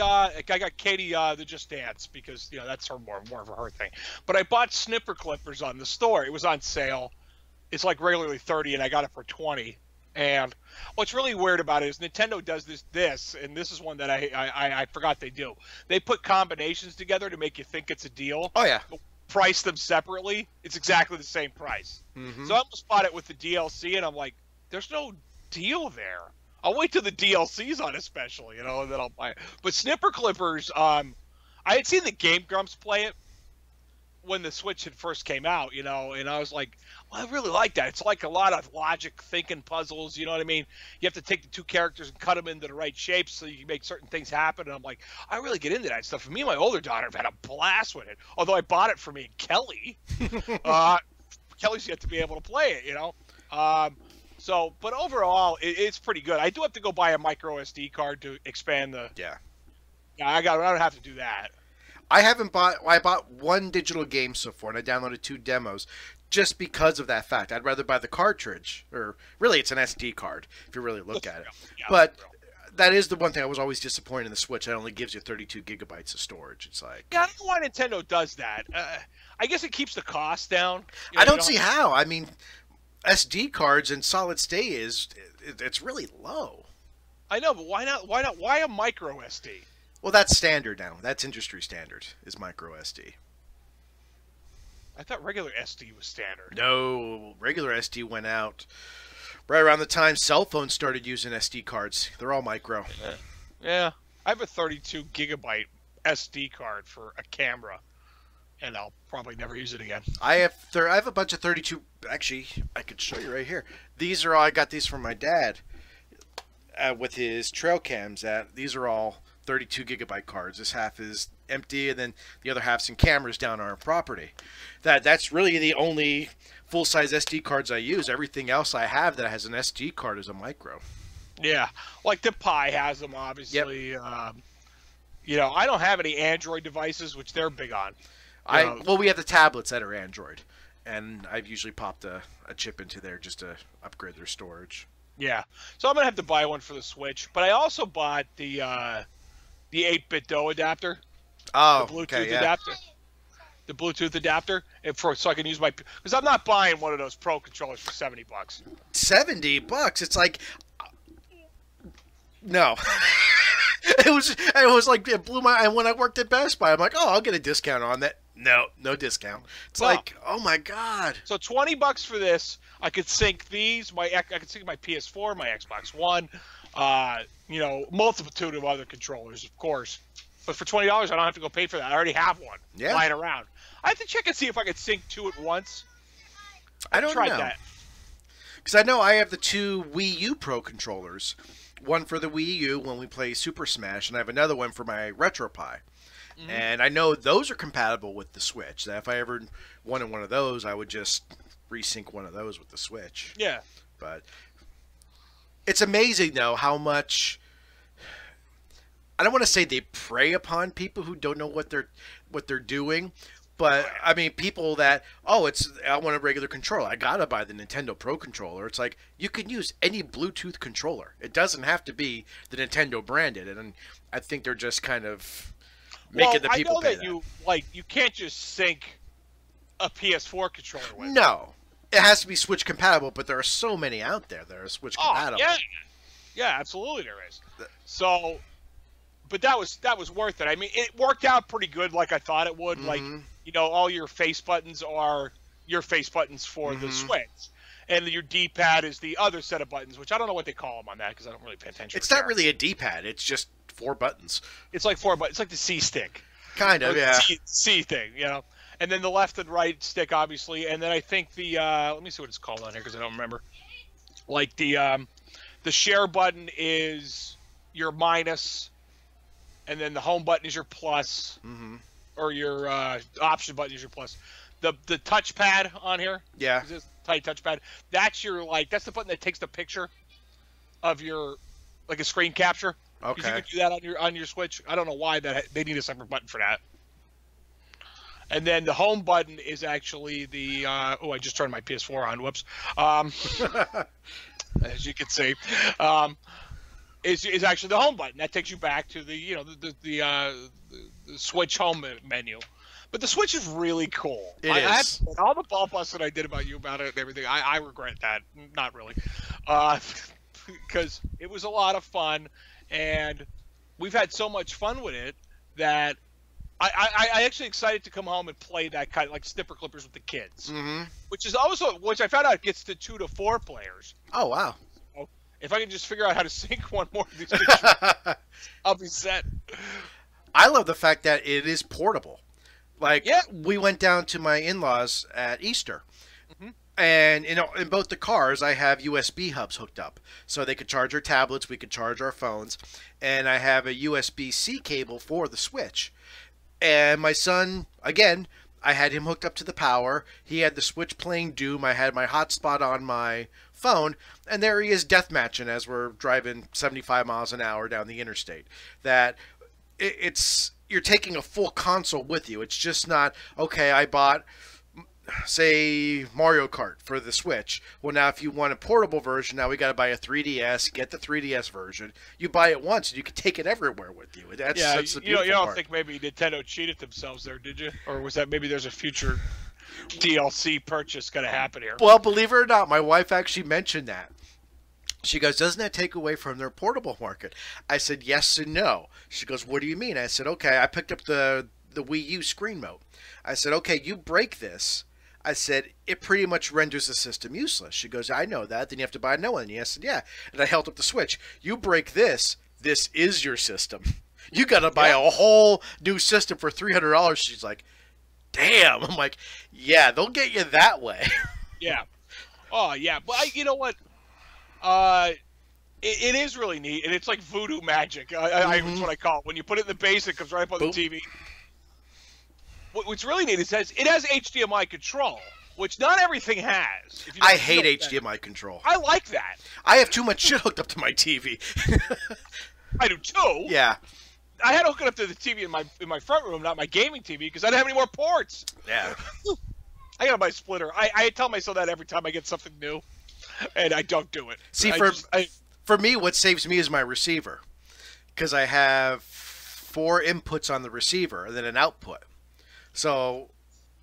got Katie the Just Dance because that's more of her thing. But I bought snipper clippers on the store. It was on sale. It's like regularly $30, and I got it for $20. And what's really weird about it is Nintendo does this, and this is one that I forgot they do. They put combinations together to make you think it's a deal. Oh yeah. Price them separately. It's exactly the same price. Mm-hmm. So I almost bought it with the DLC, and I'm like, there's no deal there. I'll wait till the DLC's on, especially, and then I'll buy it. But snipper clippers, I had seen the Game Grumps play it when the Switch had first came out, and I was like, well, I really like that. It's like a lot of logic thinking puzzles, you know what I mean? You have to take the two characters and cut them into the right shapes so you can make certain things happen. And I'm like, I really get into that stuff. And me and my older daughter have had a blast with it. Although I bought it for me and Kelly. Kelly's yet to be able to play it, but overall, it's pretty good. I do have to go buy a micro SD card to expand the. Yeah. Yeah, I don't have to do that. I bought one digital game so far, and I downloaded 2 demos just because of that fact. I'd rather buy the cartridge, or really it's an SD card if you really look at it. Yeah, but that is the one thing I was always disappointed in the Switch. It only gives you 32 gigabytes of storage. It's like... Yeah, I don't know why Nintendo does that. I guess it keeps the cost down. I don't see how. I mean, SD cards and solid state it's really low. I know, but why not? Why a micro SD? Well, that's standard now. That's industry standard, is micro SD. I thought regular SD was standard. No, regular SD went out right around the time cell phones started using SD cards. They're all micro. Yeah. I have a 32 gigabyte SD card for a camera, and I'll probably never use it again. I have a bunch of 32. Actually, I could show you right here. These are all, I got these from my dad with his trail cams. These are all 32 gigabyte cards. This half is empty, and then the other half's in cameras down our property. That's really the only full-size SD cards I use. Everything else I have that has an SD card is a micro. Yeah, like the Pi has them, obviously. Yep. I don't have any Android devices, which they're big on. Well, we have the tablets that are Android, and I've usually popped a chip into there just to upgrade their storage. Yeah, so I'm gonna have to buy one for the Switch, but I also bought the 8-bit DOE adapter. Oh, the Bluetooth adapter. The Bluetooth adapter, so I can use because I'm not buying one of those Pro controllers for $70. $70? It's like, no. It was like, it blew my. And when I worked at Best Buy, I'm like, oh, I'll get a discount on that. No discount. It's like, oh my god. So $20 for this. I could sync these. I could sync my PS4, my Xbox One. Multitude of other controllers, of course. But for $20, I don't have to go pay for that. I already have one lying around. I have to check and see if I could sync 2 at once. I don't know. That. Because I know I have the 2 Wii U Pro controllers. One for the Wii U when we play Super Smash, and I have another one for my RetroPie. Mm-hmm. And I know those are compatible with the Switch. That if I ever wanted one of those, I would just resync one of those with the Switch. Yeah. But it's amazing, though, how much... I don't want to say they prey upon people who don't know what they're doing, but I mean people that I want a regular controller. I gotta buy the Nintendo Pro controller. It's like you can use any Bluetooth controller. It doesn't have to be the Nintendo branded, and I think they're just kind of making the people pay that. You can't just sync a PS4 controller with. No. It has to be Switch compatible, but there are so many out there that are Switch compatible. Yeah. Yeah, absolutely there is. So, but that was worth it. I mean, it worked out pretty good like I thought it would. Like, all your face buttons are your face buttons for the Switch. And your D-pad is the other set of buttons, which I don't know what they call them on that because I don't really pay attention. It's not really a D-pad. It's just 4 buttons. It's like 4 buttons. It's like the C-stick. Kind of, yeah. C thing, And then the left and right stick, obviously. And then I think the let me see what it's called on here because I don't remember. Like the share button is your minus, and then the home button is your plus, or your option button is your plus. The touchpad on here, this tight touchpad. That's your that's the button that takes the picture of your a screen capture. Okay. You can do that on your Switch. I don't know why they need a separate button for that. And then the home button is actually the I just turned my PS4 on. Whoops. As you can see, is actually the home button that takes you back to the Switch home menu. But the Switch is really cool. It is. All the ball busting I did about it and everything, I regret that. Not really. Because it was a lot of fun, and we've had so much fun with it that I actually excited to come home and play that kind of like snipper clippers with the kids, which I found out gets to 2 to 4 players. Oh wow! So if I can just figure out how to sync one more of these pictures, I'll be set. I love the fact that it is portable. We went down to my in-laws at Easter, and in both the cars I have USB hubs hooked up, so they could charge our tablets, we could charge our phones, and I have a USB-C cable for the Switch. And my son, again, I had him hooked up to the power. He had the Switch playing Doom. I had my hotspot on my phone. And there he is deathmatching as we're driving 75 miles an hour down the interstate. That you're taking a full console with you. It's just not, okay, I bought, say, Mario Kart for the Switch. Well, now if you want a portable version, now we got to buy a 3DS, get the 3DS version. You buy it once, and you can take it everywhere with you. That's the beautiful you don't part. think maybe Nintendo cheated themselves there, did you? Or was that maybe there's a future DLC purchase going to happen here? Well, believe it or not, my wife actually mentioned that. She goes, doesn't that take away from their portable market? I said, yes and no. She goes, what do you mean? I said, okay, I picked up the Wii U screen mode. I said, okay, you break this. I said, it pretty much renders the system useless. She goes, I know that. Then you have to buy a new one. And I said, yeah. And I held up the Switch. You break this, this is your system. You got to buy a whole new system for $300. She's like, damn. I'm like, yeah, they'll get you that way. Yeah. Oh, yeah. But you know what? It is really neat, and it's like voodoo magic. That's what I call it. When you put it in the base, it comes right up on the TV. What's really neat is it has HDMI control, which not everything has. I hate HDMI control. I like that. I have too much shit hooked up to my TV. I do too. Yeah. I had to hook it up to the TV in my front room, not my gaming TV, because I didn't have any more ports. Yeah. I gotta buy a splitter. I tell myself that every time I get something new, and I don't do it. See, for me, what saves me is my receiver, because I have 4 inputs on the receiver and then an output. So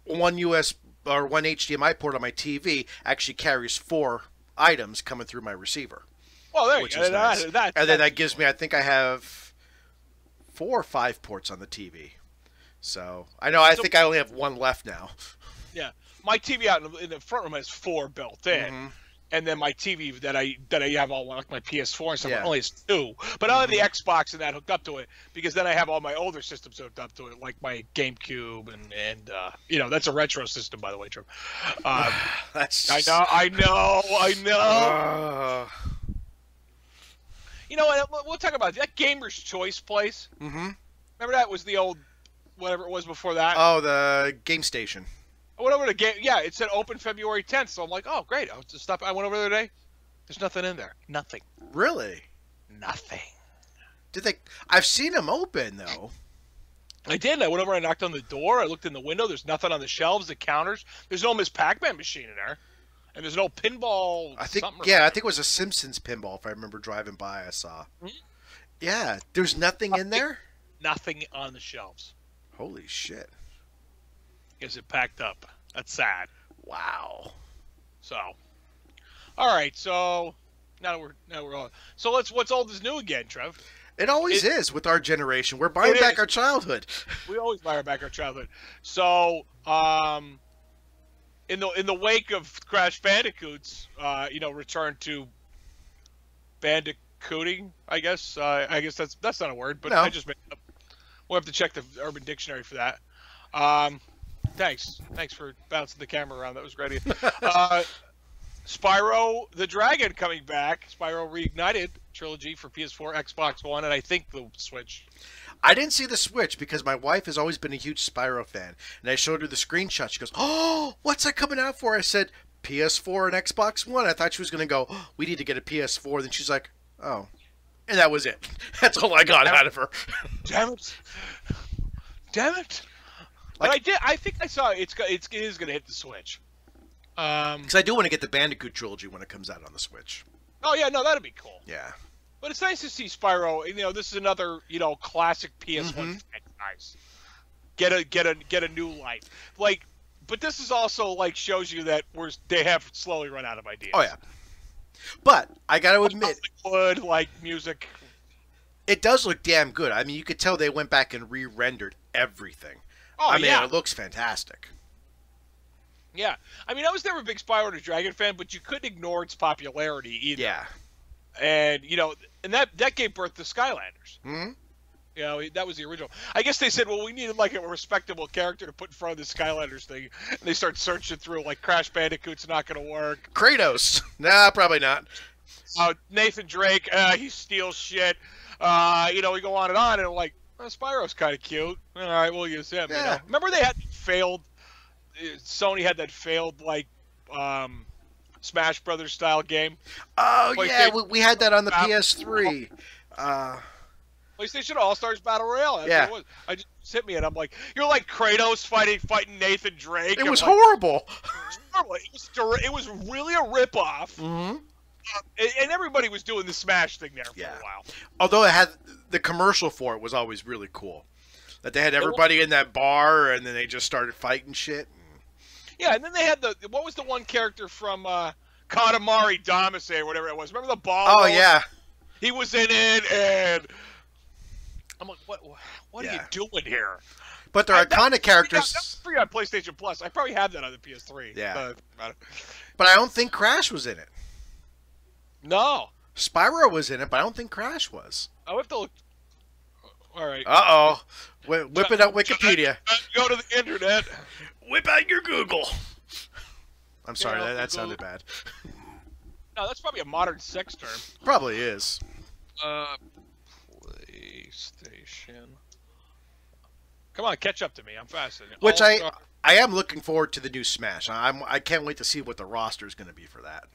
one HDMI port on my TV actually carries 4 items coming through my receiver. Well, there you go. Nice. And then that gives me, I think I have 4 or 5 ports on the TV. So I think I only have 1 left now. Yeah, my TV out in the front room has 4 built in. And then my TV that I have all like my PS4 and stuff only has 2. But I have the Xbox and that hooked up to it because then I have all my older systems hooked up to it, like my GameCube and that's a retro system, by the way, Trevor. I know. You know what? We'll talk about that Gamer's Choice place. Remember that was the old whatever it was before that. Oh, the Game Station. I went over to game. Yeah, it said open February 10th. So I'm like, oh, great. I went over there today. There's nothing in there. Nothing. Really? Nothing. I've seen them open though. I did. I went over and I knocked on the door. I looked in the window. There's nothing on the shelves, the counters. There's no Miss Pac-Man machine in there, and there's no pinball. I think it was a Simpsons pinball. If I remember driving by, I saw. Yeah, there's nothing in there. Nothing on the shelves. Holy shit. Is it packed up? That's sad. Wow. So, all right. So now we're on. So what's old is new again, Trev. It always is with our generation. We're buying back our childhood. We always buy back our childhood. So, in the wake of Crash Bandicoots, return to bandicooting. I guess that's not a word, but no. I just made it up. We'll have to check the Urban Dictionary for that. Thanks for bouncing the camera around. That was great. Spyro the Dragon coming back. Spyro Reignited trilogy for PS4, Xbox One, and I think the Switch. I didn't see the Switch because my wife has always been a huge Spyro fan, and I showed her the screenshot. She goes, "Oh, what's that coming out for?" I said, "PS4 and Xbox One." I thought she was going to go, "Oh, we need to get a PS4." Then she's like, "Oh," and that was it. That's all I got out of her. Damn it! But I think I saw it is going to hit the Switch. Because I do want to get the Bandicoot trilogy when it comes out on the Switch. Oh yeah, no, that'd be cool. Yeah. But it's nice to see Spyro. This is another classic PS1 franchise. Get a new life. But this is also shows you that they have slowly run out of ideas. Oh yeah. But I got to admit, music. It does look damn good. I mean, you could tell they went back and re-rendered everything. Oh, yeah. It looks fantastic. Yeah. I mean, I was never a big Spyro the Dragon fan, but you couldn't ignore its popularity either. Yeah. And, and that gave birth to Skylanders. Mm-hmm. That was the original. I guess they said, well, we needed a respectable character to put in front of the Skylanders thing. And they start searching through, Crash Bandicoot's not going to work. Kratos. Nah, probably not. Nathan Drake, he steals shit. We go on, and Spyro's kind of cute. All right, we'll use him. Yeah. Remember they had failed. Sony had that failed Smash Brothers style game. Oh yeah, we had that on the PS3. PlayStation All Stars Battle Royale. That's yeah. what it was. I just hit me and I'm like, you're like Kratos fighting Nathan Drake. It was horrible. It was really a ripoff. Mm-hmm. And everybody was doing the Smash thing there for a while. Although it had the commercial for it was always really cool. That they had everybody in that bar and then they just started fighting shit. Yeah, and then they had what was the one character from Katamari Damacy or whatever it was? Remember the ball? Oh yeah. He was in it, and I'm like, what are you doing here? But they're iconic characters. That's free on PlayStation Plus. I probably have that on the PS3. Yeah. But I don't think Crash was in it. No. Spyro was in it, but I don't think Crash was. I have to look. All right. Uh-oh. Whip it up Wikipedia. Go to the internet. Whip out your Google. I'm sorry, that sounded bad. No, that's probably a modern sex term. Probably is. PlayStation. Come on, catch up to me. I'm fascinated. Which I am looking forward to the new Smash. I can't wait to see what the roster is going to be for that.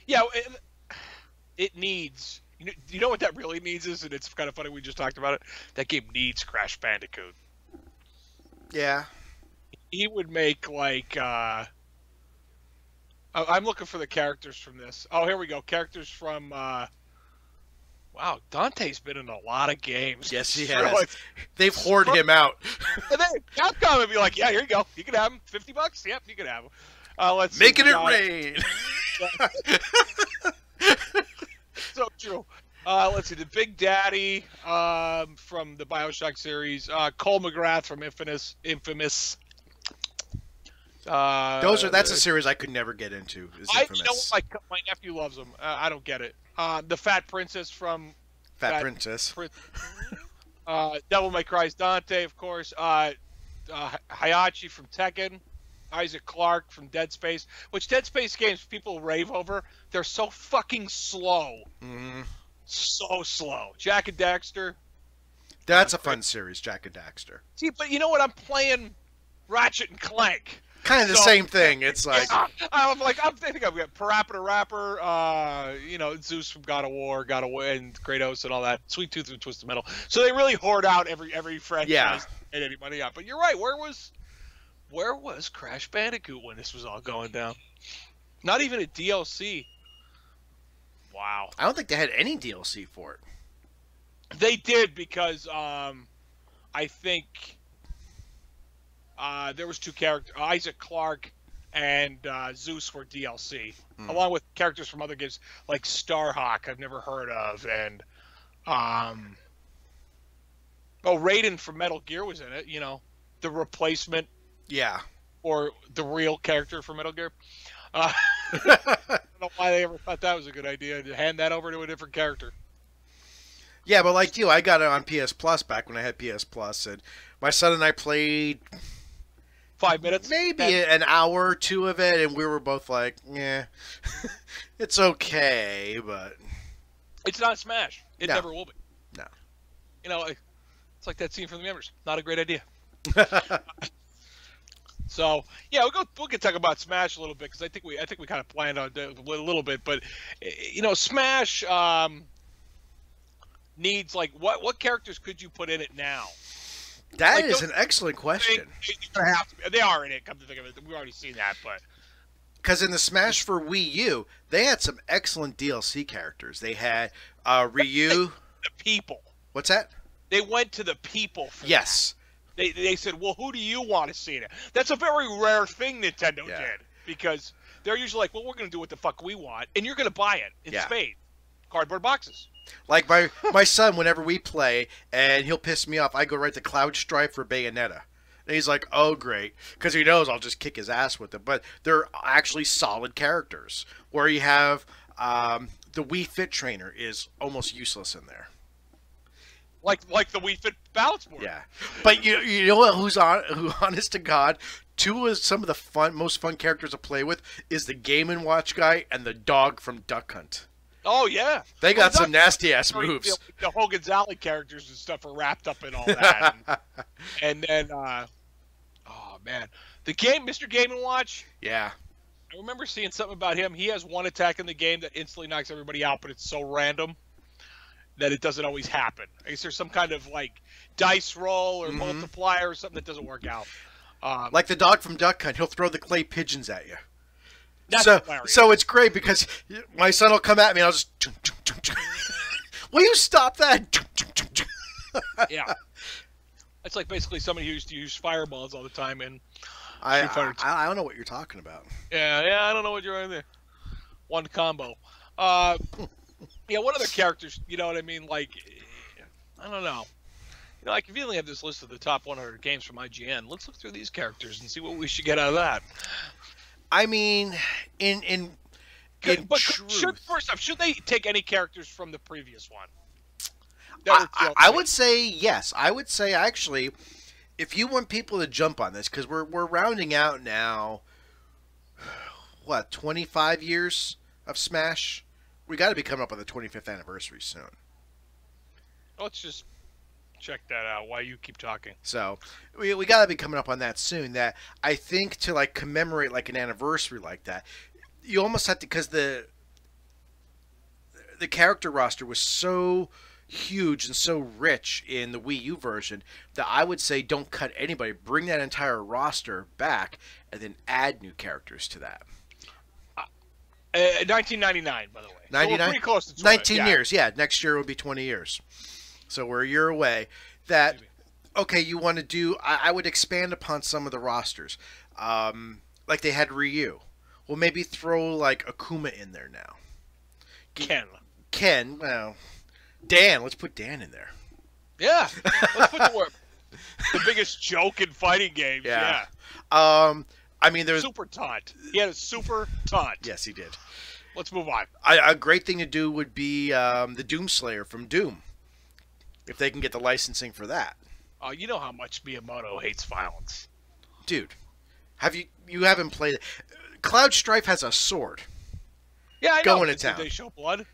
Yeah, it needs. You know what that really needs is, and it's kind of funny we just talked about it. That game needs Crash Bandicoot. Yeah. He would make I'm looking for the characters from this. Oh, here we go. Characters from. Wow, Dante's been in a lot of games. Yes, he has. They've hoarded him out. And then Capcom would be like, "Yeah, here you go. You can have him. $50. Yep, you can have him." Let's making it rain. So true. Let's see, the Big Daddy from the BioShock series, Cole McGrath from Infamous. That's a series I could never get into. Is Infamous. My nephew loves them. I don't get it. The Fat Princess from Fat Princess. Devil May Cry's Dante, of course. Hayachi from Tekken. Isaac Clarke from Dead Space, which Dead Space games people rave over. They're so fucking slow. Mm-hmm. So slow. Jack and Daxter. That's a fun series, Jack and Daxter. See, but you know what? I'm playing Ratchet and Clank. Kind of the same thing. It's like I'm thinking I've got Parappa the Rapper, Zeus from God of War, and Kratos and all that. Sweet Tooth and Twisted Metal. So they really hoard out every franchise and any money out. But you're right. Where was Crash Bandicoot when this was all going down? Not even a DLC. Wow. I don't think they had any DLC for it. They did because I think there was 2 characters, Isaac Clarke and Zeus were DLC, Hmm. along with characters from other games like Starhawk I've never heard of, and Raiden from Metal Gear was in it. You know, the replacement Yeah. or the real character for Metal Gear. I don't know why they ever thought that was a good idea to hand that over to a different character. Yeah, but like you, I got it on PS Plus back when I had PS Plus, and my son and I played 5 minutes, maybe an hour or 2 of it, and we were both like, "Yeah, it's okay," but it's not Smash. It No. never will be. No. You know, it's like that scene from The Members. Not a great idea. So yeah, we can talk about Smash a little bit because I think we kind of planned on it a little bit, but you know, Smash needs like what characters could you put in it now? That Like, is an excellent question. They are in it. Come to think of it, we've already seen that, but Because in the Smash for Wii U, they had some excellent DLC characters. They had Ryu. the people. What's that? They went to the people for Yes. that. They said, well, who do you want to see in it? That's a very rare thing Nintendo Yeah. did, because they're usually like, well, we're going to do what the fuck we want, and you're going to buy it in Yeah. spades. Cardboard boxes. Like my son, whenever we play, and he'll piss me off, I go right to Cloud Strife or Bayonetta. And he's like, oh, great. Because he knows I'll just kick his ass with them. But they're actually solid characters. Where you have the Wii Fit trainer is almost useless in there. Like the Wii Fit balance board. Yeah. But you know what, who honest to God, 2 of some of the most fun characters to play with is the Game & Watch guy and the dog from Duck Hunt. Oh, yeah. They got Well, some nasty-ass moves. The Hogan's Alley characters and stuff are wrapped up in all that. and then, oh, man. Mr. Game & Watch, Yeah. I remember seeing something about him. He has one attack in the game that instantly knocks everybody out, but it's so random that it doesn't always happen. I guess there's some kind of, like, dice roll or multiplier or something that doesn't work out. Like the dog from Duck Hunt, he'll throw the clay pigeons at you. That's So hilarious. it's great because my son will come at me and I'll just... Will you stop that? Yeah. It's like basically somebody who used to use fireballs all the time and I Street Fighter don't know what you're talking about. Yeah, I don't know what you're in there. One combo. Yeah, what other characters, you know what I mean? Like, I don't know. You know, like if you only have this list of the top 100 games from IGN, let's look through these characters and see what we should get out of that. I mean, in truth... First off, should they take any characters from the previous one? I would say yes. I would say actually, if you want people to jump on this, because we're rounding out now, what, 25 years of Smash? We got to be coming up on the 25th anniversary soon. Let's just check that out while you keep talking. So we got to be coming up on that soon. That I think to like commemorate like an anniversary like that, you almost have to, because the character roster was so huge and so rich in the Wii U version that I would say don't cut anybody. Bring that entire roster back and then add new characters to that. 1999, by the way. 99? So we're pretty close to 19 years, yeah. Next year will be 20 years. So we're a year away. That, okay, you want to do... I would expand upon some of the rosters. Like they had Ryu. Well, maybe throw like Akuma in there now. Ken, well... Dan, let's put Dan in there. Yeah, let's put the biggest joke in fighting games. Yeah. I mean, there's super taunt. He had a super taunt. Yes, he did. Let's move on. A great thing to do would be the Doomslayer from Doom, if they can get the licensing for that. You know how much Miyamoto hates violence, dude. You haven't played it? Cloud Strife has a sword. Yeah, I know. Going to town. Did they show blood?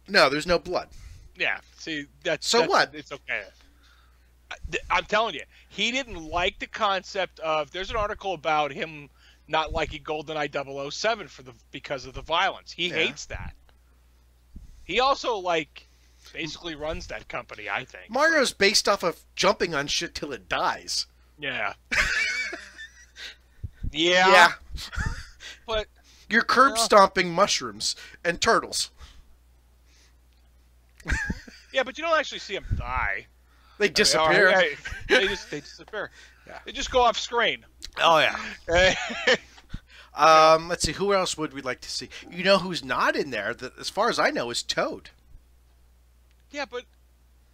No, there's no blood. Yeah, see, that's what? It's okay. I'm telling you, he didn't like the concept of. There's an article about him not liking GoldenEye 007 because of the violence. He hates that. He also basically runs that company, I think. Mario's based off of jumping on shit till it dies. Yeah. Yeah. But you're curb stomping mushrooms and turtles. Yeah, but you don't actually see him die. They disappear. I mean, they disappear. Yeah. They just go off screen. Oh yeah. Let's see. Who else would we like to see? You know who's not in there? That, as far as I know, is Toad. Yeah, but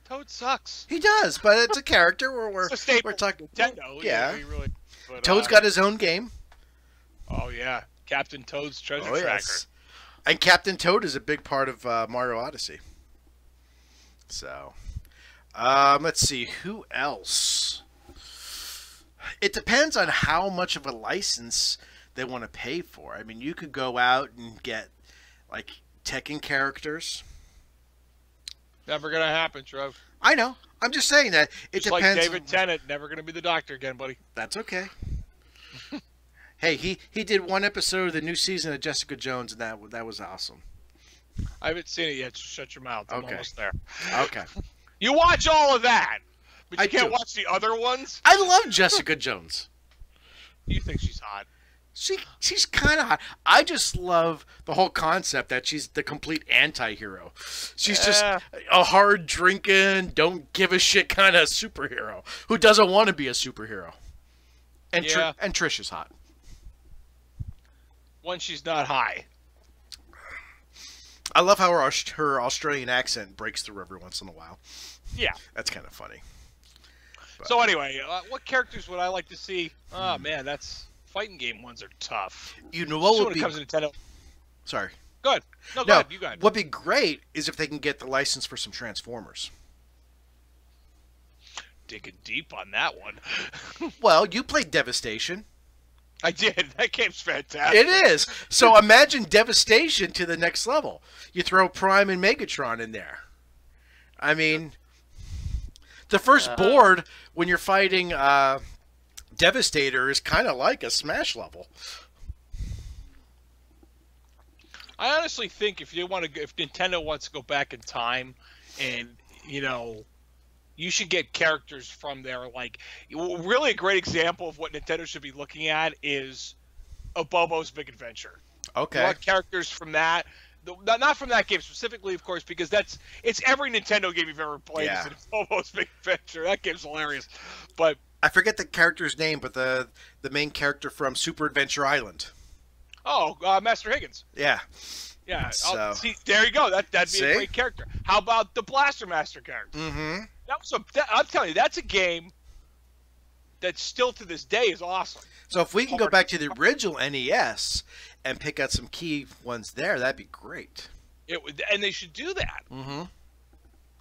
Toad sucks. He does, but it's a character. We're talking Nintendo. Yeah. Really, but, Toad's got his own game. Oh yeah, Captain Toad's Treasure Tracker. Yes. And Captain Toad is a big part of Mario Odyssey. So, let's see. Who else? It depends on how much of a license they want to pay for. I mean, you could go out and get, like, Tekken characters. Never gonna happen, Trev. I know. I'm just saying that it just depends. Like David Tennant, never gonna be the Doctor again, buddy. That's okay. Hey, he did one episode of the new season of Jessica Jones, and that was awesome. I haven't seen it yet. Just shut your mouth. I'm almost there. Okay. You watch all of that, but you can't do. watch the other ones? I love Jessica Jones. You think she's hot? She's kind of hot. I just love the whole concept that she's the complete anti-hero. She's just a hard drinking, don't give a shit kind of superhero who doesn't want to be a superhero. And and Trish is hot. When she's not high. I love how her Australian accent breaks through every once in a while. Yeah. That's kind of funny. But. So anyway, what characters would I like to see? Oh, man, that's... Fighting game ones are tough. You know what would be... When it comes to Nintendo... Sorry. Go ahead. No, go ahead. You go ahead. What'd be great is if they can get the license for some Transformers. Digging deep on that one. Well, you played Devastation. I did. That game's fantastic. It is. So imagine Devastation to the next level. You throw Prime and Megatron in there. I mean, the first board when you're fighting Devastator is kind of like a Smash level. I honestly think if Nintendo wants to go back in time, and you should get characters from there. Like, really, a great example of what Nintendo should be looking at is a Bobo's Big Adventure. Okay. You want characters from that. Not from that game specifically, of course, because it's every Nintendo game you've ever played. Yeah. Is Bobo's Big Adventure. That game's hilarious. But I forget the character's name, but the main character from Super Adventure Island. Oh, Master Higgins. Yeah. Yeah. So. See, there you go. That'd be a great character. How about the Blaster Master character? Mm-hmm. I'm telling you, that's a game that still to this day is awesome. So if we can go back to the original NES and pick out some key ones there, that'd be great. And they should do that. Mm-hmm.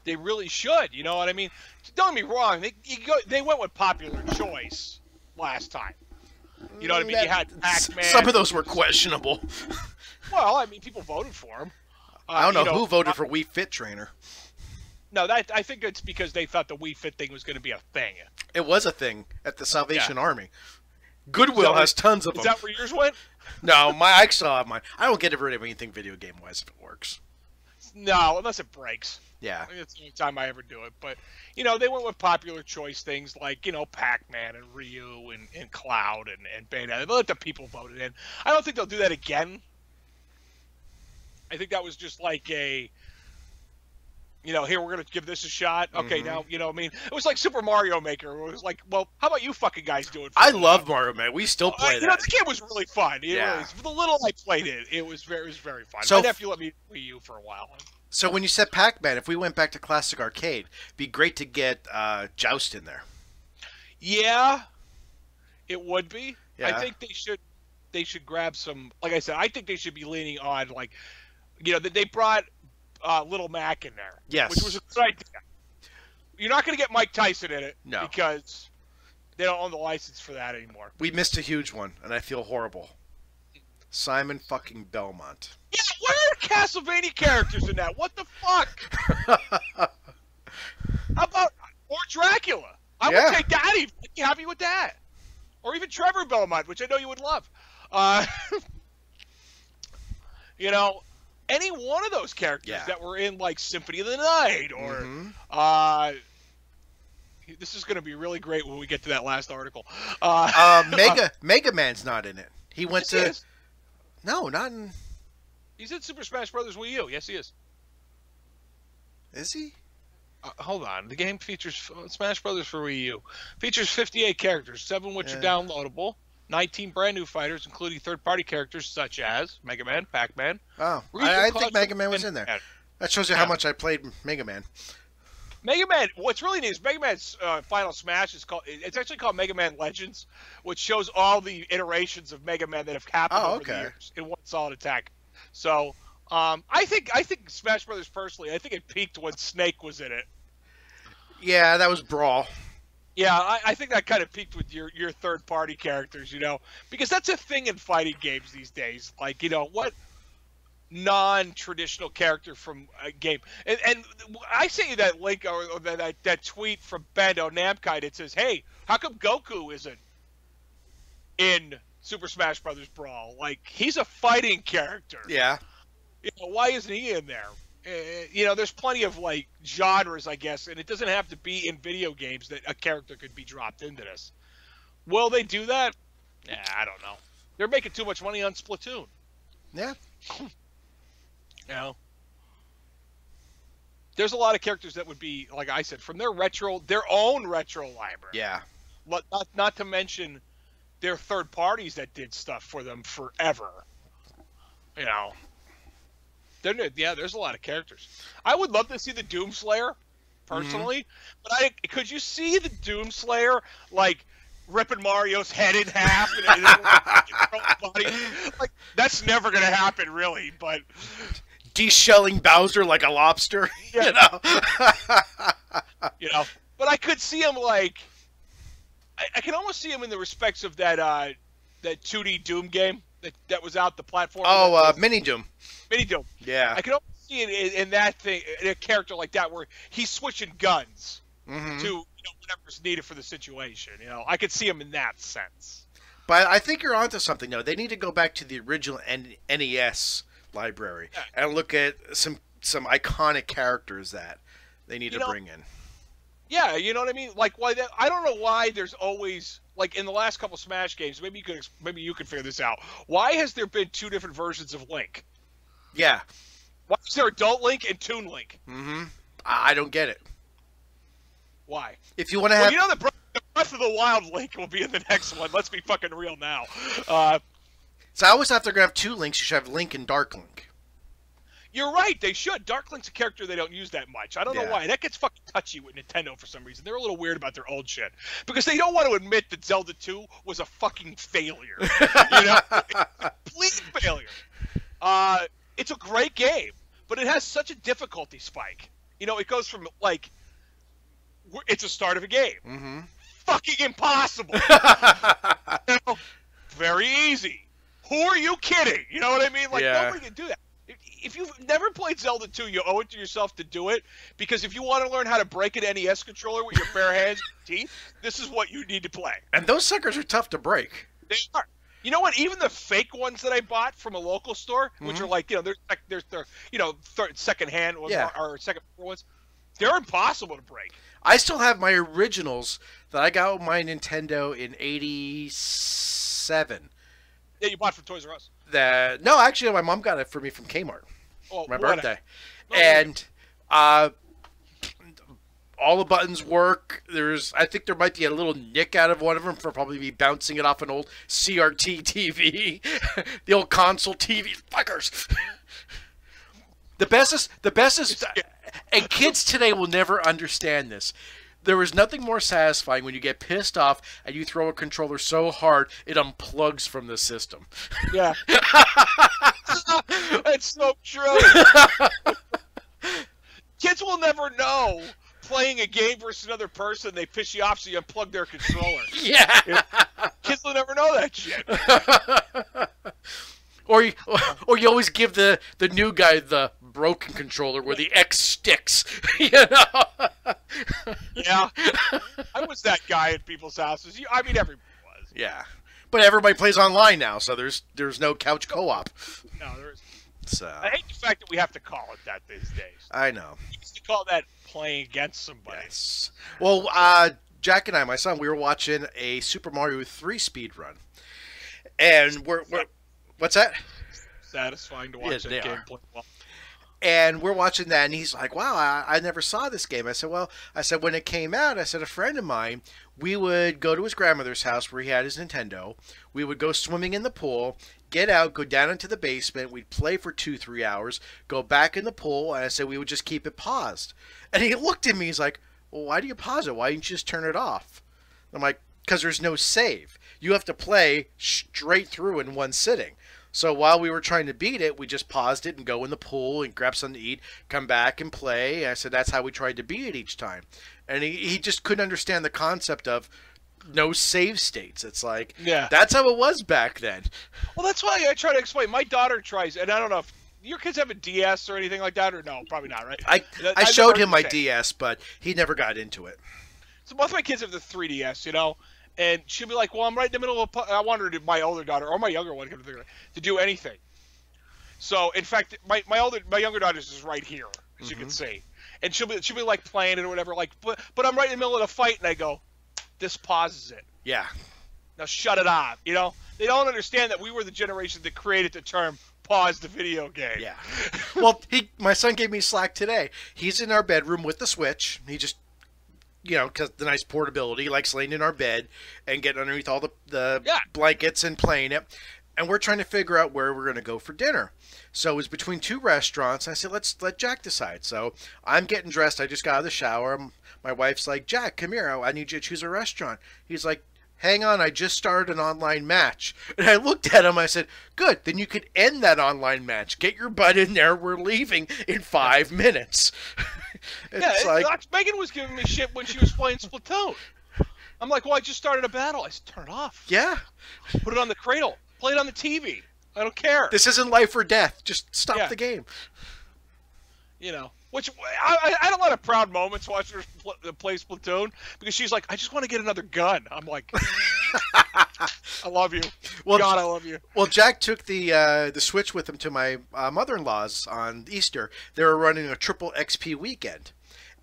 They really should. You know what I mean? Don't get me wrong. They went with popular choice last time. You know what I mean? You had Pac-Man. Some of those were questionable. Well, I mean, people voted for him. I don't know who voted for Wii Fit Trainer. No, I think it's because they thought the Wii Fit thing was going to be a thing. It was a thing at the Salvation Army. Goodwill has tons of them. Is that where yours went? No, I still have mine. I don't get rid of anything video game-wise if it works. No, unless it breaks. Yeah. I think that's the only time I ever do it. But, they went with popular choice things like, Pac-Man and Ryu and Cloud and Bayonetta. They let the people vote it in. I don't think they'll do that again. I think that was just like a... here, we're going to give this a shot. Okay, now, what I mean? It was like Super Mario Maker. It was like, well, how about you fucking guys do it? I love Mario Maker. We still play that. The game was really fun. Yeah. The little I played it was very fun. So, my nephew let me Wii U for a while. So when you said Pac-Man, if we went back to Classic Arcade, it'd be great to get Joust in there. Yeah, it would be. Yeah. I think they should grab some, like I said, I think they should be leaning on, like, they brought Little Mac in there. Yes. Which was a good idea. You're not going to get Mike Tyson in it. No. Because they don't own the license for that anymore. We missed a huge one, and I feel horrible. Simon fucking Belmont. Yeah, where are Castlevania characters in that? What the fuck? How about Dracula? I would take that. I'd be happy with that. Or even Trevor Belmont, which I know you would love. Any one of those characters that were in, like, Symphony of the Night, or this is going to be really great when we get to that last article. Mega Man's not in it. He went to... No, not in... He's in Super Smash Bros. Wii U. Yes, he is. Is he? Hold on. The game features Smash Brothers for Wii U. Features 58 characters, 7 which are downloadable. 19 brand new fighters, including third-party characters such as Mega Man, Pac-Man. Oh, I think Mega Man was in there. That shows you how much I played Mega Man. Mega Man. What's really neat is Mega Man's Final Smash is called. It's actually called Mega Man Legends, which shows all the iterations of Mega Man that have happened over the years in one solid attack. So, I think Smash Brothers personally, I think it peaked when Snake was in it. Yeah, that was Brawl. Yeah, I think that kind of peaked with your third-party characters, because that's a thing in fighting games these days. Like, what non-traditional character from a game. And I sent you that link or that tweet from Bando Namkai that says, hey, how come Goku isn't in Super Smash Brothers Brawl? Like, he's a fighting character. Yeah. Why isn't he in there? There's plenty of like genres, I guess, and it doesn't have to be in video games that a character could be dropped into this. Will they do that? Yeah, I don't know. They're making too much money on Splatoon. Yeah. There's a lot of characters that would be, like I said, from their own retro library. Yeah. Not to mention their third parties that did stuff for them forever. There's a lot of characters. I would love to see the Doomslayer, personally, but could you see the Doomslayer like ripping Mario's head in half and body? Like, that's never gonna happen, really. But deshelling Bowser like a lobster, But I could see him like, I can almost see him in the respects of that 2D Doom game that was out the platform. Oh, Mini Doom. Mini Doom. Yeah. I can almost see it in that thing, in a character like that, where he's switching guns to whatever's needed for the situation. I could see him in that sense. But I think you're onto something, though. They need to go back to the original NES library and look at some iconic characters that they need to bring in. Yeah, you know what I mean. Like, I don't know why there's always, like, in the last couple Smash games. Maybe you could figure this out. Why has there been 2 different versions of Link? Yeah. Why is there Adult Link and Toon Link? I don't get it. Why? If you want to have, the Breath of the Wild Link will be in the next one. Let's be fucking real now. So I always thought they're gonna have 2 Links. You should have Link and Dark Link. You're right, they should. Dark Link's a character they don't use that much. I don't know why. That gets fucking touchy with Nintendo for some reason. They're a little weird about their old shit. Because they don't want to admit that Zelda 2 was a fucking failure. Complete failure. It's a great game, but it has such a difficulty spike. It goes from, like, it's a start of a game. Fucking impossible. Very easy. Who are you kidding? You know what I mean? Like, nobody can do that. If you've never played Zelda 2, you owe it to yourself to do it, because if you want to learn how to break an NES controller with your bare hands and teeth, this is what you need to play. And those suckers are tough to break. They are. You know what? Even the fake ones that I bought from a local store, which are like, there's second hand or second ones, they're impossible to break. I still have my originals that I got with my Nintendo in '87. Yeah, you bought from Toys R Us. No, actually, my mom got it for me from Kmart. My birthday. And all the buttons work. I think there might be a little nick out of one of them for probably me bouncing it off an old CRT TV. The old console TV. Fuckers. The best is, and kids today will never understand this. There is nothing more satisfying when you get pissed off and you throw a controller so hard it unplugs from the system. Yeah. It's so true. Kids will never know, playing a game versus another person, they piss you off so you unplug their controller. Yeah. Kids will never know that shit. Or you always give the new guy the broken controller where the X sticks. Yeah. I was that guy at people's houses. I mean, everybody was. Yeah. But everybody plays online now, so there's no couch co-op. No, there isn't. So I hate the fact that we have to call it that these days. I know. We used to call that playing against somebody. Yes. Well, Jack and I, my son, we were watching a Super Mario 3 speed run. And we're what's that? Satisfying to watch that game play well. And we're watching that, and he's like, wow, I never saw this game. I said, well, when it came out, I said, a friend of mine, we would go to his grandmother's house where he had his Nintendo. We would go swimming in the pool, get out, go down into the basement. We'd play for 2-3 hours, go back in the pool, and I said we would just keep it paused. And he looked at me, he's like, well, why do you pause it? Why didn't you just turn it off? I'm like, because there's no save. You have to play straight through in one sitting. So while we were trying to beat it, we just paused it and go in the pool and grab something to eat, come back and play. I said that's how we tried to beat it each time. And he just couldn't understand the concept of no save states. It's like, yeah, that's how it was back then. Well, that's why I try to explain. My daughter tries, and I don't know if your kids have a DS or anything like that, or no, probably not, right? I showed him my DS, but he never got into it. So both my kids have the 3DS, you know? And she'll be like, well, I'm right in the middle of I want her to, my older daughter, or my younger one, to do anything. So, in fact, my younger daughter's is right here, as you can see. And she'll be like playing it or whatever, like, but I'm right in the middle of the fight, and I go, this pauses it. Yeah. Now shut it off, you know? They don't understand that we were the generation that created the term pause the video game. Yeah. Well, my son gave me slack today. He's in our bedroom with the Switch. He just, because the nice portability, he likes laying in our bed and getting underneath all the blankets and playing it. And we're trying to figure out where we're going to go for dinner. So it was between two restaurants. I said, let's let Jack decide. So I'm getting dressed. I just got out of the shower. My wife's like, Jack, come here. I need you to choose a restaurant. He's like, hang on, I just started an online match. And I looked at him, I said, good, then you could end that online match. Get your butt in there, we're leaving in 5 minutes. Megan was giving me shit when she was playing Splatoon. I'm like, well, I just started a battle. I said, turn it off. Yeah. Put it on the cradle. Play it on the TV. I don't care. This isn't life or death. Just stop the game. Which I had a lot of proud moments watching her play Splatoon because she's like, I just want to get another gun. I'm like, I love you. Well, God, I love you. Well, Jack took the Switch with him to my mother-in-law's on Easter. They were running a triple XP weekend.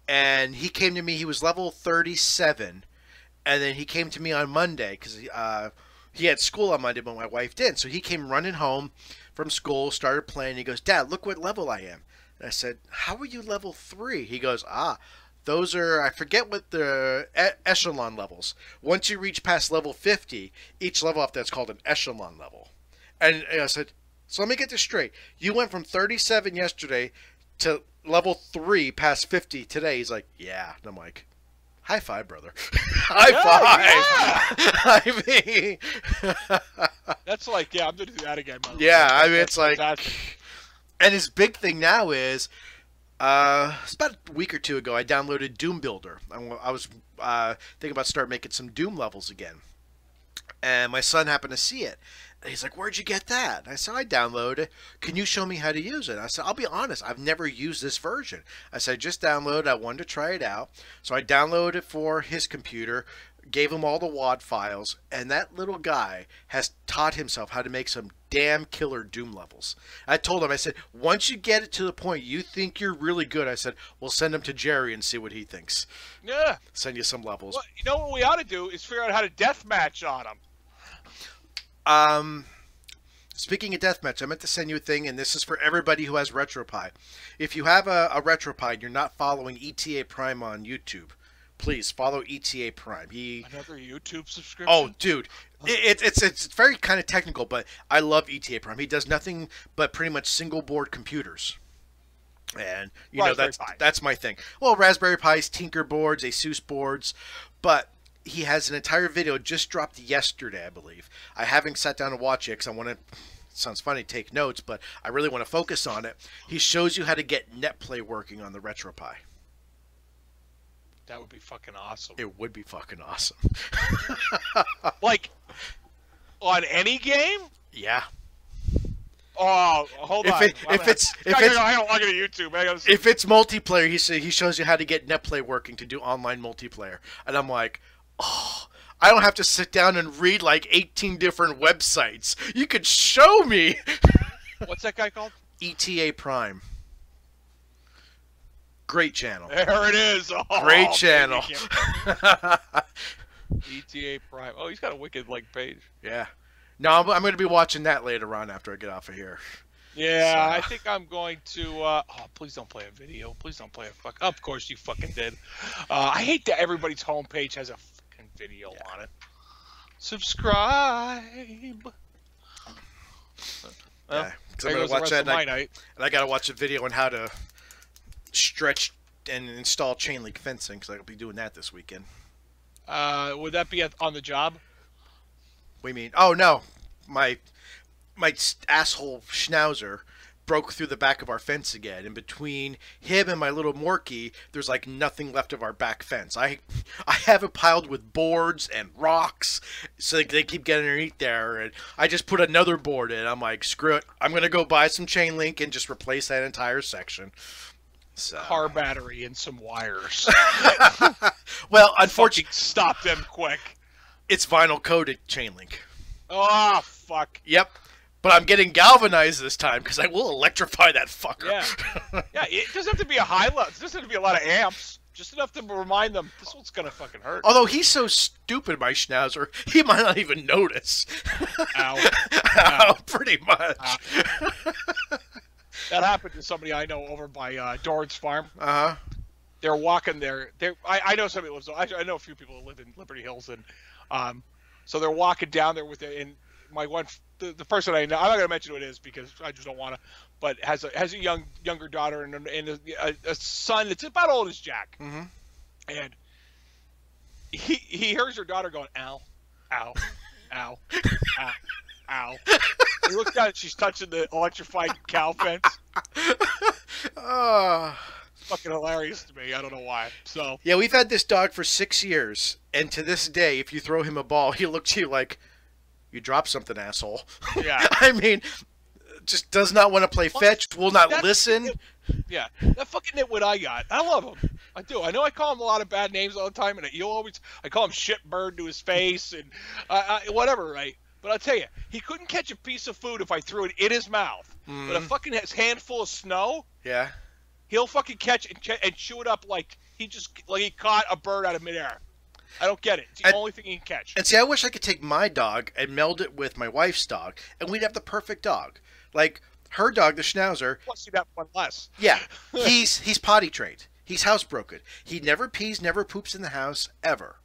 And he came to me. He was level 37. And then he came to me on Monday because he had school on Monday, but my wife didn't. So he came running home from school, started playing. He goes, Dad, look what level I am. And I said, how are you level 3? He goes, those are, I forget what the echelon levels. Once you reach past level 50, each level up that's called an echelon level. And I said, so let me get this straight. You went from 37 yesterday to level 3 past 50 today. He's like, yeah. And I'm like, high five, brother. High five. Yeah. I mean, that's like, I'm going to do that again. Yeah, I mean, it's like, and his big thing now is, it's about a week or two ago, I downloaded Doom Builder. I was thinking about starting making some Doom levels again. And my son happened to see it. And he's like, where'd you get that? And I said, I downloaded it. Can you show me how to use it? I said, I'll be honest, I've never used this version. I said, just download it. I wanted to try it out. So I downloaded it for his computer, gave him all the WAD files, and that little guy has taught himself how to make some damn killer Doom levels. I told him, I said, once you get it to the point you think you're really good, I said, we'll send him to Jerry and see what he thinks. Yeah. Send you some levels. Well, you know what we ought to do is figure out how to deathmatch on him. Speaking of deathmatch, I meant to send you a thing, and this is for everybody who has RetroPie. If you have a RetroPie and you're not following ETA Prime on YouTube, please follow ETA Prime. Another YouTube subscription? Oh, dude. It's very kind of technical, but I love ETA Prime. He does nothing but pretty much single board computers. And, that's my thing. Well, Raspberry Pis, Tinker boards, Asus boards, but he has an entire video just dropped yesterday, I believe. I haven't sat down to watch it because I want to, sounds funny, take notes, but I really want to focus on it. He shows you how to get NetPlay working on the RetroPie. That would be fucking awesome. It would be fucking awesome. Like, on any game? Yeah. Oh, hold on. I don't log into YouTube. If it's multiplayer, he shows you how to get NetPlay working to do online multiplayer. And I'm like, oh, I don't have to sit down and read like 18 different websites. You could show me. What's that guy called? ETA Prime. Great channel. There it is. Oh, great channel. ETA Prime. Oh, he's got a wicked page. Yeah. No, I'm going to be watching that later on after I get off of here. Yeah, So. I think I'm going to. Oh, please don't play a video. Please don't play a fuck. Of course you fucking did. I hate that everybody's homepage has a fucking video on it. Subscribe. Well, Yeah, because I'm gonna watch that, and I gotta watch a video on how to stretch and install chain link fencing, because I'll be doing that this weekend. Would that be on the job? What do you mean? Oh no, my asshole schnauzer broke through the back of our fence again, and between him and my little Morky, there's like nothing left of our back fence. I have it piled with boards and rocks, so they keep getting underneath there, and I just put another board in. I'm like, screw it, I'm gonna go buy some chain link and just replace that entire section. So. Car battery and some wires. Well, unfortunately, stop them quick. It's vinyl coated chain link. Oh fuck. Yep. But I'm getting galvanized this time because I will electrify that fucker. Yeah. Yeah, it doesn't have to be a high level. It doesn't have to be a lot of amps. Just enough to remind them this one's gonna fucking hurt. Although he's so stupid, my schnauzer, he might not even notice. Ow. Ow. Pretty much. Ow. That happened to somebody I know over by Dorrance Farm. Uh-huh. They're walking there. I know somebody who lives. I know a few people who live in Liberty Hills, and so they're walking down there with it. And my one, the person I know, I'm not gonna mention who it is because I just don't want to. But has a younger daughter and a son that's about old as Jack. Mm-hmm. And he hears her daughter going, ow, ow, ow, ow, ow. He looks down and she's touching the electrified cow fence. Oh. It's fucking hilarious to me. I don't know why. So yeah, we've had this dog for 6 years, and to this day, if you throw him a ball, he looks at you like, you dropped something, asshole. Yeah. I mean, just does not want to play fetch, will not listen. Yeah, that fucking nitwit I got. I love him. I do. I know I call him a lot of bad names all the time, and I call him shitbird to his face and whatever, right? But I'll tell you, he couldn't catch a piece of food if I threw it in his mouth. Mm. But a fucking handful of snow, yeah, he'll fucking catch and chew it up like he caught a bird out of midair. I don't get it. It's the only thing he can catch. And see, I wish I could take my dog and meld it with my wife's dog, and we'd have the perfect dog. Like her dog, the Schnauzer. Plus, you'd have one less. Yeah, he's potty trained. He's housebroken. He never pees, never poops in the house ever.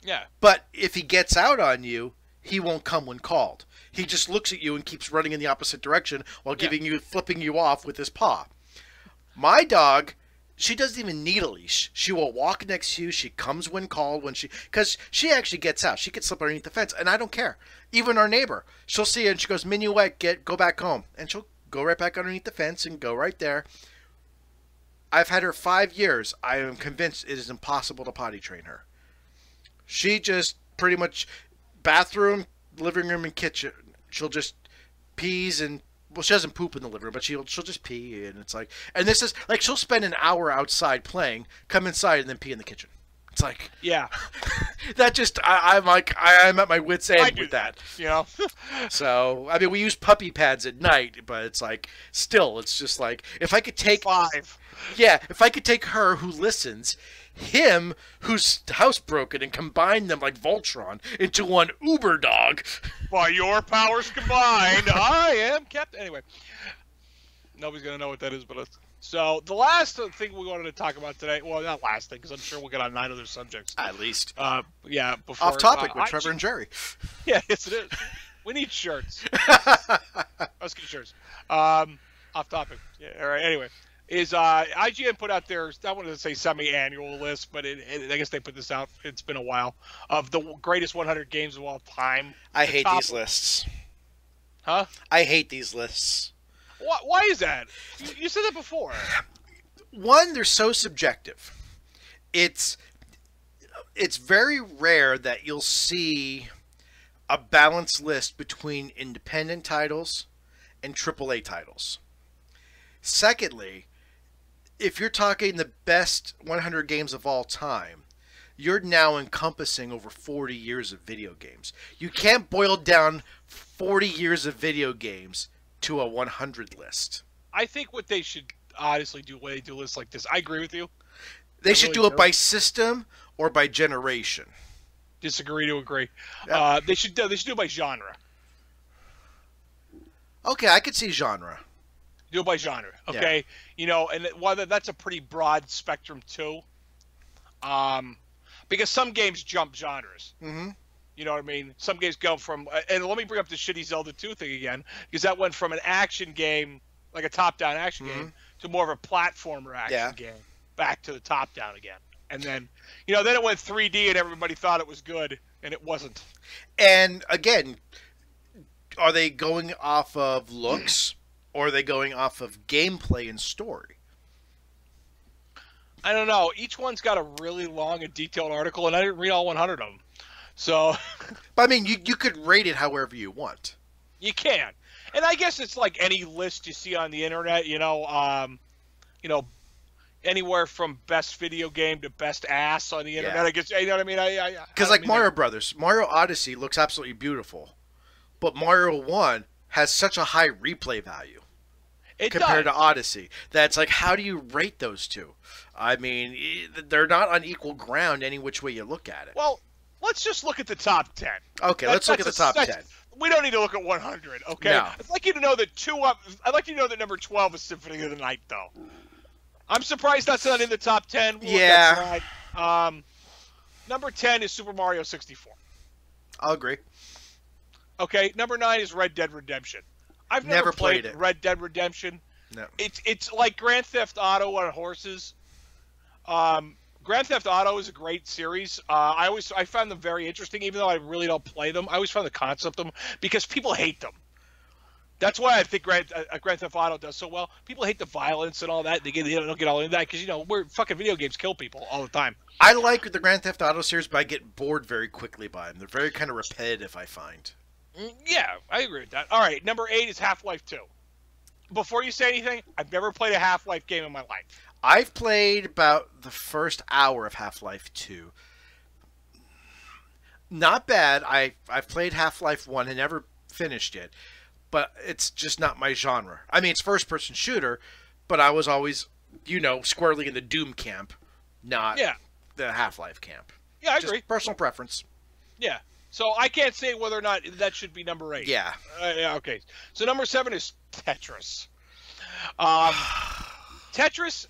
Yeah. But if he gets out on you, he won't come when called. He just looks at you and keeps running in the opposite direction while flipping you off with his paw. My dog, she doesn't even need a leash. She will walk next to you. She comes when called, because she actually gets out. She can slip underneath the fence, and I don't care. Even our neighbor, she'll see it and she goes, Minuet, go back home. And she'll go right back underneath the fence and go right there. I've had her 5 years. I am convinced it is impossible to potty train her. She just pretty much bathroom, living room, and kitchen. She'll just pees and she doesn't poop in the living room, but she'll just pee, and it's like, and this is like she'll spend an hour outside playing, come inside, and then pee in the kitchen. It's like, yeah, that just I'm at my wit's end with that. You know. So I mean, we use puppy pads at night, but it's like still, it's just like if I could take 5. Yeah, if I could take her who listens, him who's housebroken, and combine them like Voltron into one uber dog. By your powers combined, I am Captain. Anyway, nobody's gonna know what that is, but so the last thing we wanted to talk about today. Well, not last thing, because I'm sure we'll get on 9 other subjects. At least. Yeah. Before, off topic with Trevor and Jerry. Yeah, yes, it is. We need shirts. Let's get shirts. Off topic. Yeah. All right. Anyway. Is IGN put out their, I wanted to say semi-annual list, but I guess they put this out, it's been a while, of the greatest 100 games of all time. I hate these lists. Huh? I hate these lists. Why is that? You said that before. One, they're so subjective. It's very rare that you'll see a balanced list between independent titles and AAA titles. Secondly, if you're talking the best 100 games of all time, you're now encompassing over 40 years of video games. You can't boil down 40 years of video games to a 100 list. I think what they should honestly do when they do lists like this, I agree with you. They should do it by system or by generation. Disagree to agree. Yeah. They should do it by genre. Okay, I could see genre. Do it by genre, okay? And whether that's a pretty broad spectrum too, because some games jump genres. Mm-hmm. You know what I mean? Some games go from, and let me bring up the shitty Zelda 2 thing again, because that went from an action game, like a top-down action game, to more of a platformer action game, back to the top-down again. And then, then it went 3D and everybody thought it was good, and it wasn't. And again, are they going off of looks, or are they going off of gameplay and story? I don't know. Each one's got a really long and detailed article, and I didn't read all 100 of them. So, but I mean, you could rate it however you want. You can, and I guess it's like any list you see on the internet. Anywhere from best video game to best ass on the internet. I guess you know what I mean. Because like Mario Brothers, Mario Odyssey looks absolutely beautiful, but Mario 1 has such a high replay value compared to Odyssey. That's like, how do you rate those two? I mean, they're not on equal ground any which way you look at it. Well. Let's just look at the top 10. Okay, let's look at the top 10. We don't need to look at 100, okay? No. I'd like you to know that number 12 is Symphony of the Night, though. I'm surprised that's not in the top 10. Yeah. Number 10 is Super Mario 64. I'll agree. Okay, number 9 is Red Dead Redemption. I've never played it. Red Dead Redemption. No. It's like Grand Theft Auto on horses. Grand Theft Auto is a great series. I found them very interesting, even though I really don't play them. I always found the concept of them because people hate them. That's why I think Grand Theft Auto does so well. People hate the violence and all that. They don't get all into that because we're fucking video games kill people all the time. I like the Grand Theft Auto series, but I get bored very quickly by them. They're very kind of repetitive, I find. Yeah, I agree with that. All right, number 8 is Half-Life 2. Before you say anything, I've never played a Half-Life game in my life. I've played about the first hour of Half-Life 2. Not bad. I've played Half-Life 1 and never finished it, but it's just not my genre. I mean, it's first-person shooter, but I was always, squarely in the Doom camp, not the Half-Life camp. Yeah, I just agree. Personal preference. Yeah. So I can't say whether or not that should be number 8. Yeah. Okay. So number 7 is Tetris. Tetris,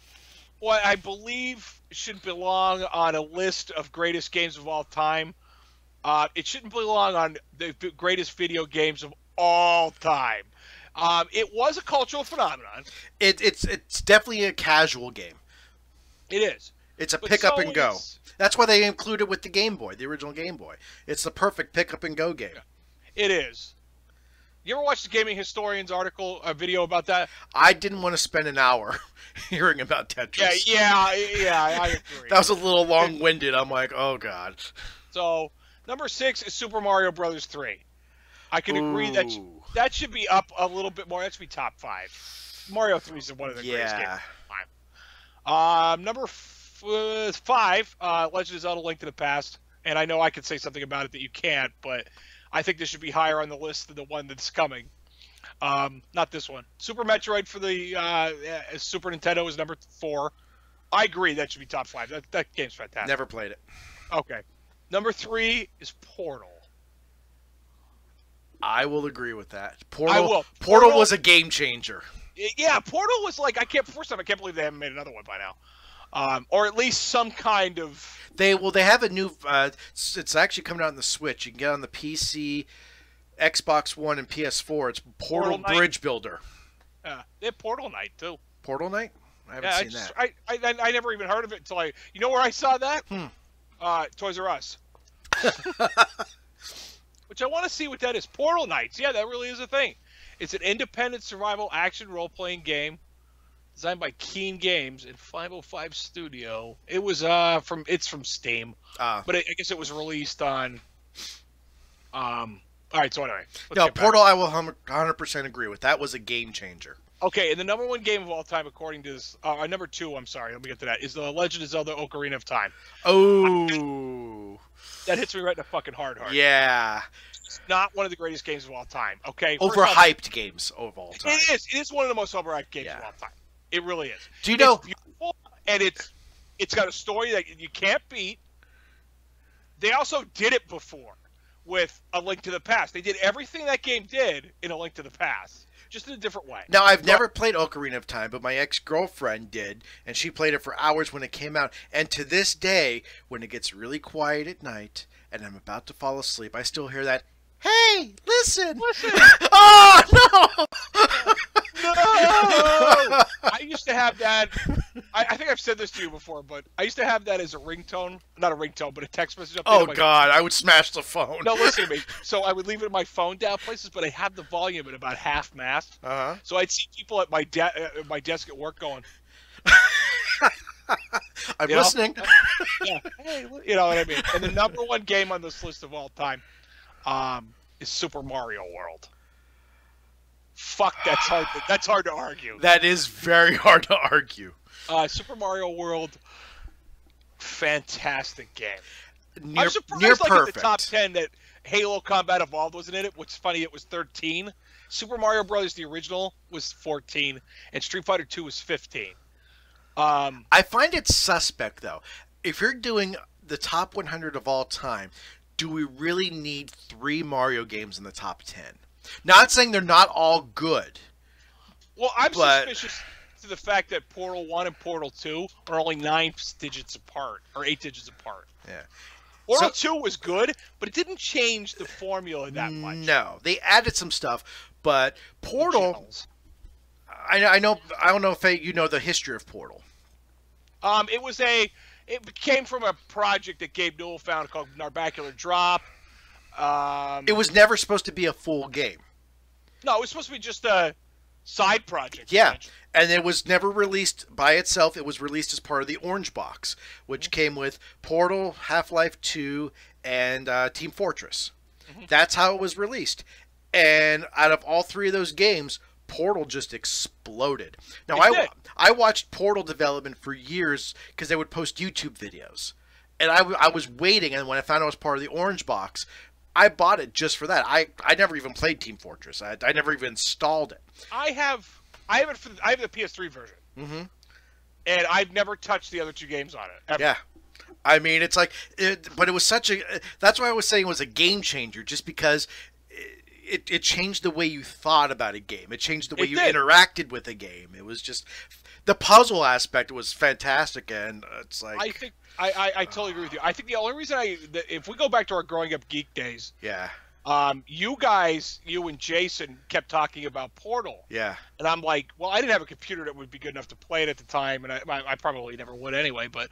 what I believe should belong on a list of greatest games of all time. It shouldn't belong on the greatest video games of all time. It was a cultural phenomenon. It's definitely a casual game. It is. It's a pick up and go. That's why they included it with the Game Boy, the original Game Boy. It's the perfect pick up and go game. It is. You ever watch the Gaming Historian's article, a video about that? I didn't want to spend an hour hearing about Tetris. Yeah, I agree. That was a little long-winded. I'm like, oh, God. So, number 6 is Super Mario Brothers 3. I can agree that should be up a little bit more. That should be top 5. Mario 3 is one of the greatest games of all time. Number 5, Legend of Zelda: Link to the Past. And I know I could say something about it that you can't, but I think this should be higher on the list than the one that's coming. Not this one. Super Metroid for the Super Nintendo is number 4. I agree that should be top 5. That game's fantastic. Never played it. Okay. Number 3 is Portal. I will agree with that. Portal was a game changer. Yeah, Portal was like, first time I can't believe they haven't made another one by now. Or at least some kind of... They have a new... it's actually coming out on the Switch. You can get it on the PC, Xbox One, and PS4. It's Portal Bridge Builder. Yeah, they have Portal Night, too. Portal Night? I haven't seen that. I never even heard of it until You know where I saw that? Toys R Us. Which I want to see what that is. Portal Nights. Yeah, that really is a thing. It's an independent survival action role-playing game designed by Keen Games and 505 Studio. It was from Steam, but I guess it was released on. All right, so anyway. No, Portal, I will 100% agree with. That was a game changer. Okay, and the number 1 game of all time, according to this, number 2, I'm sorry, let me get to that, is The Legend of Zelda: Ocarina of Time. Oh. That hits me right in the fucking hard. Yeah. It's not one of the greatest games of all time, okay? Overhyped games of all time. It is. It is one of the most overhyped games of all time. It really is. Do you know? It's beautiful, and it's got a story that you can't beat. They also did it before with A Link to the Past. They did everything that game did in A Link to the Past. just in a different way. Now, I've never played Ocarina of Time, but my ex-girlfriend did, and she played it for hours when it came out. And to this day, when it gets really quiet at night and I'm about to fall asleep, I still hear that, "Hey, listen!" Oh, no! No! I used to have that. I think I've said this to you before, but I used to have that as a ringtone. Not a ringtone, but a text message. Oh, God, I would smash the phone. No, listen to me. So I would leave it in my phone down places, but I had the volume at about half mast. Uh-huh. So I'd see people at my desk at work going, I'm listening. Yeah, hey, you know what I mean? And the number one game on this list of all time is Super Mario World. Fuck, that's hard to argue. That is very hard to argue. Super Mario World, fantastic game. Near I'm surprised, like, perfect. in the top 10 that Halo Combat Evolved wasn't in it. What's funny, it was 13. Super Mario Brothers, the original, was 14, and Street Fighter 2 was 15. I find it suspect, though. If you're doing the top 100 of all time, do we really need 3 Mario games in the top 10? Not saying they're not all good. Well, I'm suspicious to the fact that Portal 1 and Portal 2 are only 9 digits apart, or 8 digits apart. Yeah. Portal 2 was good, but it didn't change the formula that much. No, they added some stuff, but Portal. I know. I don't know if you know the history of Portal. It came from a project that Gabe Newell found called Narbacular Drop. It was never supposed to be a full game. No, it was supposed to be just a side project. Yeah, and it was never released by itself. It was released as part of the Orange Box, which came with Portal, Half-Life 2, and Team Fortress. That's how it was released. And out of all 3 of those games, Portal just exploded. Now, I watched Portal development for years because they would post YouTube videos. And I was waiting, and when I found out it was part of the Orange Box, I bought it just for that. I never even played Team Fortress. I never even installed it. I have the PS3 version. Mm-hmm. And I've never touched the other 2 games on it, ever. Yeah. I mean, it's like, but it was such a, that's why I was saying it was a game changer, just because it changed the way you thought about a game. It changed the way you interacted with a game. It was just, the puzzle aspect was fantastic, and it's like, I think, I totally agree with you. I think the only reason if we go back to our growing up geek days, yeah, you and Jason kept talking about Portal. Yeah. And I'm like, well, I didn't have a computer that would be good enough to play it at the time, and I probably never would anyway, but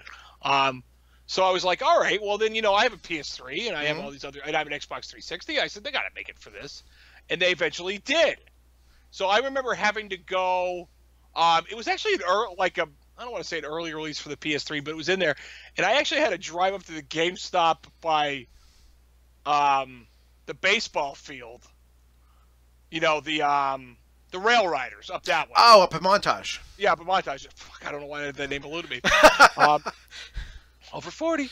so I was like, all right, well then, I have a PS3 and I have all these other, and I have an Xbox 360. I said, they got to make it for this. And they eventually did. So I remember having to go, it was actually I don't want to say an early release for the PS3, but it was in there. And I actually had to drive up to the GameStop by the baseball field. The Rail Riders up that way. Oh, up at Montage. Yeah, up at Montage. Fuck, I don't know why that name eluded me. Over 40. And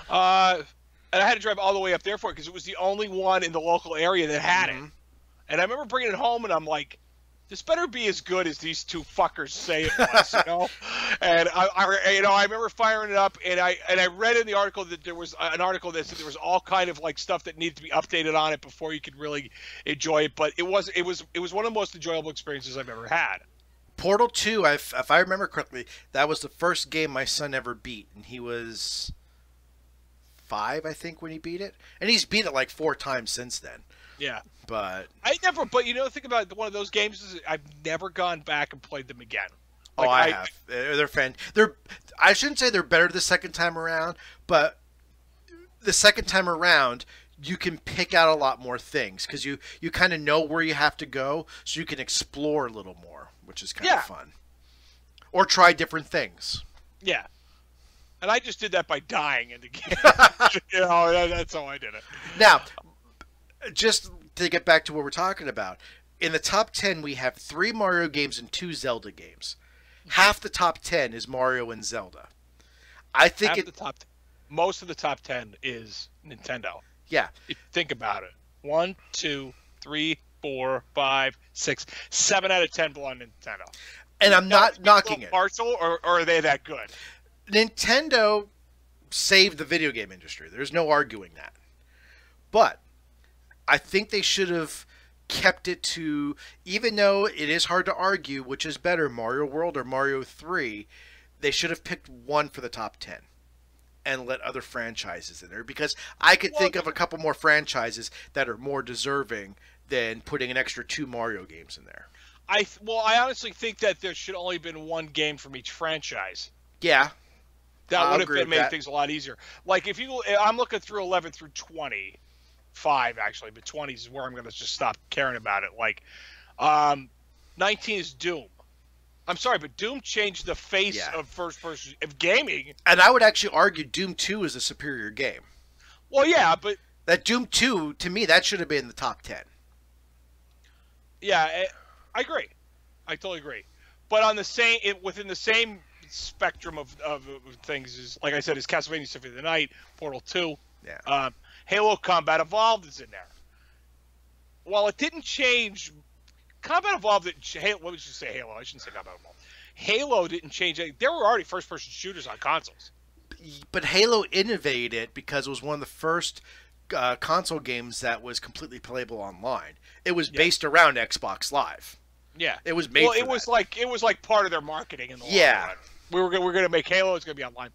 I had to drive all the way up there for it because it was the only one in the local area that had it. And I remember bringing it home, and I'm like, this better be as good as these 2 fuckers say it was, And I remember firing it up, and I read in the article that there was an article that said there was all kind of like stuff that needed to be updated on it before you could really enjoy it. But it was one of the most enjoyable experiences I've ever had. Portal 2, if I remember correctly, that was the first game my son ever beat, and he was 5, I think, when he beat it, and he's beat it like 4 times since then. Yeah. But the thing about one of those games is I've never gone back and played them again. Like, I have. They're I shouldn't say they're better the second time around, but the second time around you can pick out a lot more things because you kind of know where you have to go, so you can explore a little more, which is kind of fun. Or try different things. Yeah. And I just did that by dying in the game. That's how I did it. Now, just to get back to what we're talking about, in the top 10 we have 3 Mario games and 2 Zelda games. Half the top 10 is Mario and Zelda. I think most of the top 10 is Nintendo. Yeah. Think about it. 1, 2, 3, 4, 5, 6, 7 out of 10 belong to Nintendo. And I'm not knocking it. Partial, or are they that good? Nintendo saved the video game industry. There's no arguing that. But I think they should have kept it to, even though it is hard to argue which is better, Mario World or Mario 3, they should have picked one for the top 10 and let other franchises in there, because I could think of a couple more franchises that are more deserving than putting an extra 2 Mario games in there. I honestly think that there should only been one game from each franchise. Yeah. That would have made things a lot easier. Like, if you, I'm looking through 11 through 25, actually, but 20 is where I'm going to just stop caring about it. Like, 19 is Doom. I'm sorry, but Doom changed the face of first-person of gaming. And I would actually argue Doom 2 is a superior game. Well, yeah, but that Doom 2, to me, that should have been in the top 10. Yeah, I agree. I totally agree. But on the same, within the same spectrum of things, is like I said, is Castlevania Symphony of the Night, Portal 2. Yeah. Halo Combat Evolved is in there. While it didn't change, Combat Evolved didn't. What would you say, Halo? I shouldn't say Combat Evolved. Halo didn't change anything. There were already first-person shooters on consoles. But Halo innovated it because it was one of the first console games that was completely playable online. It was based around Xbox Live. Yeah, it was made. Well, it was like part of their marketing in the long run. We're going to make Halo. It's going to be online.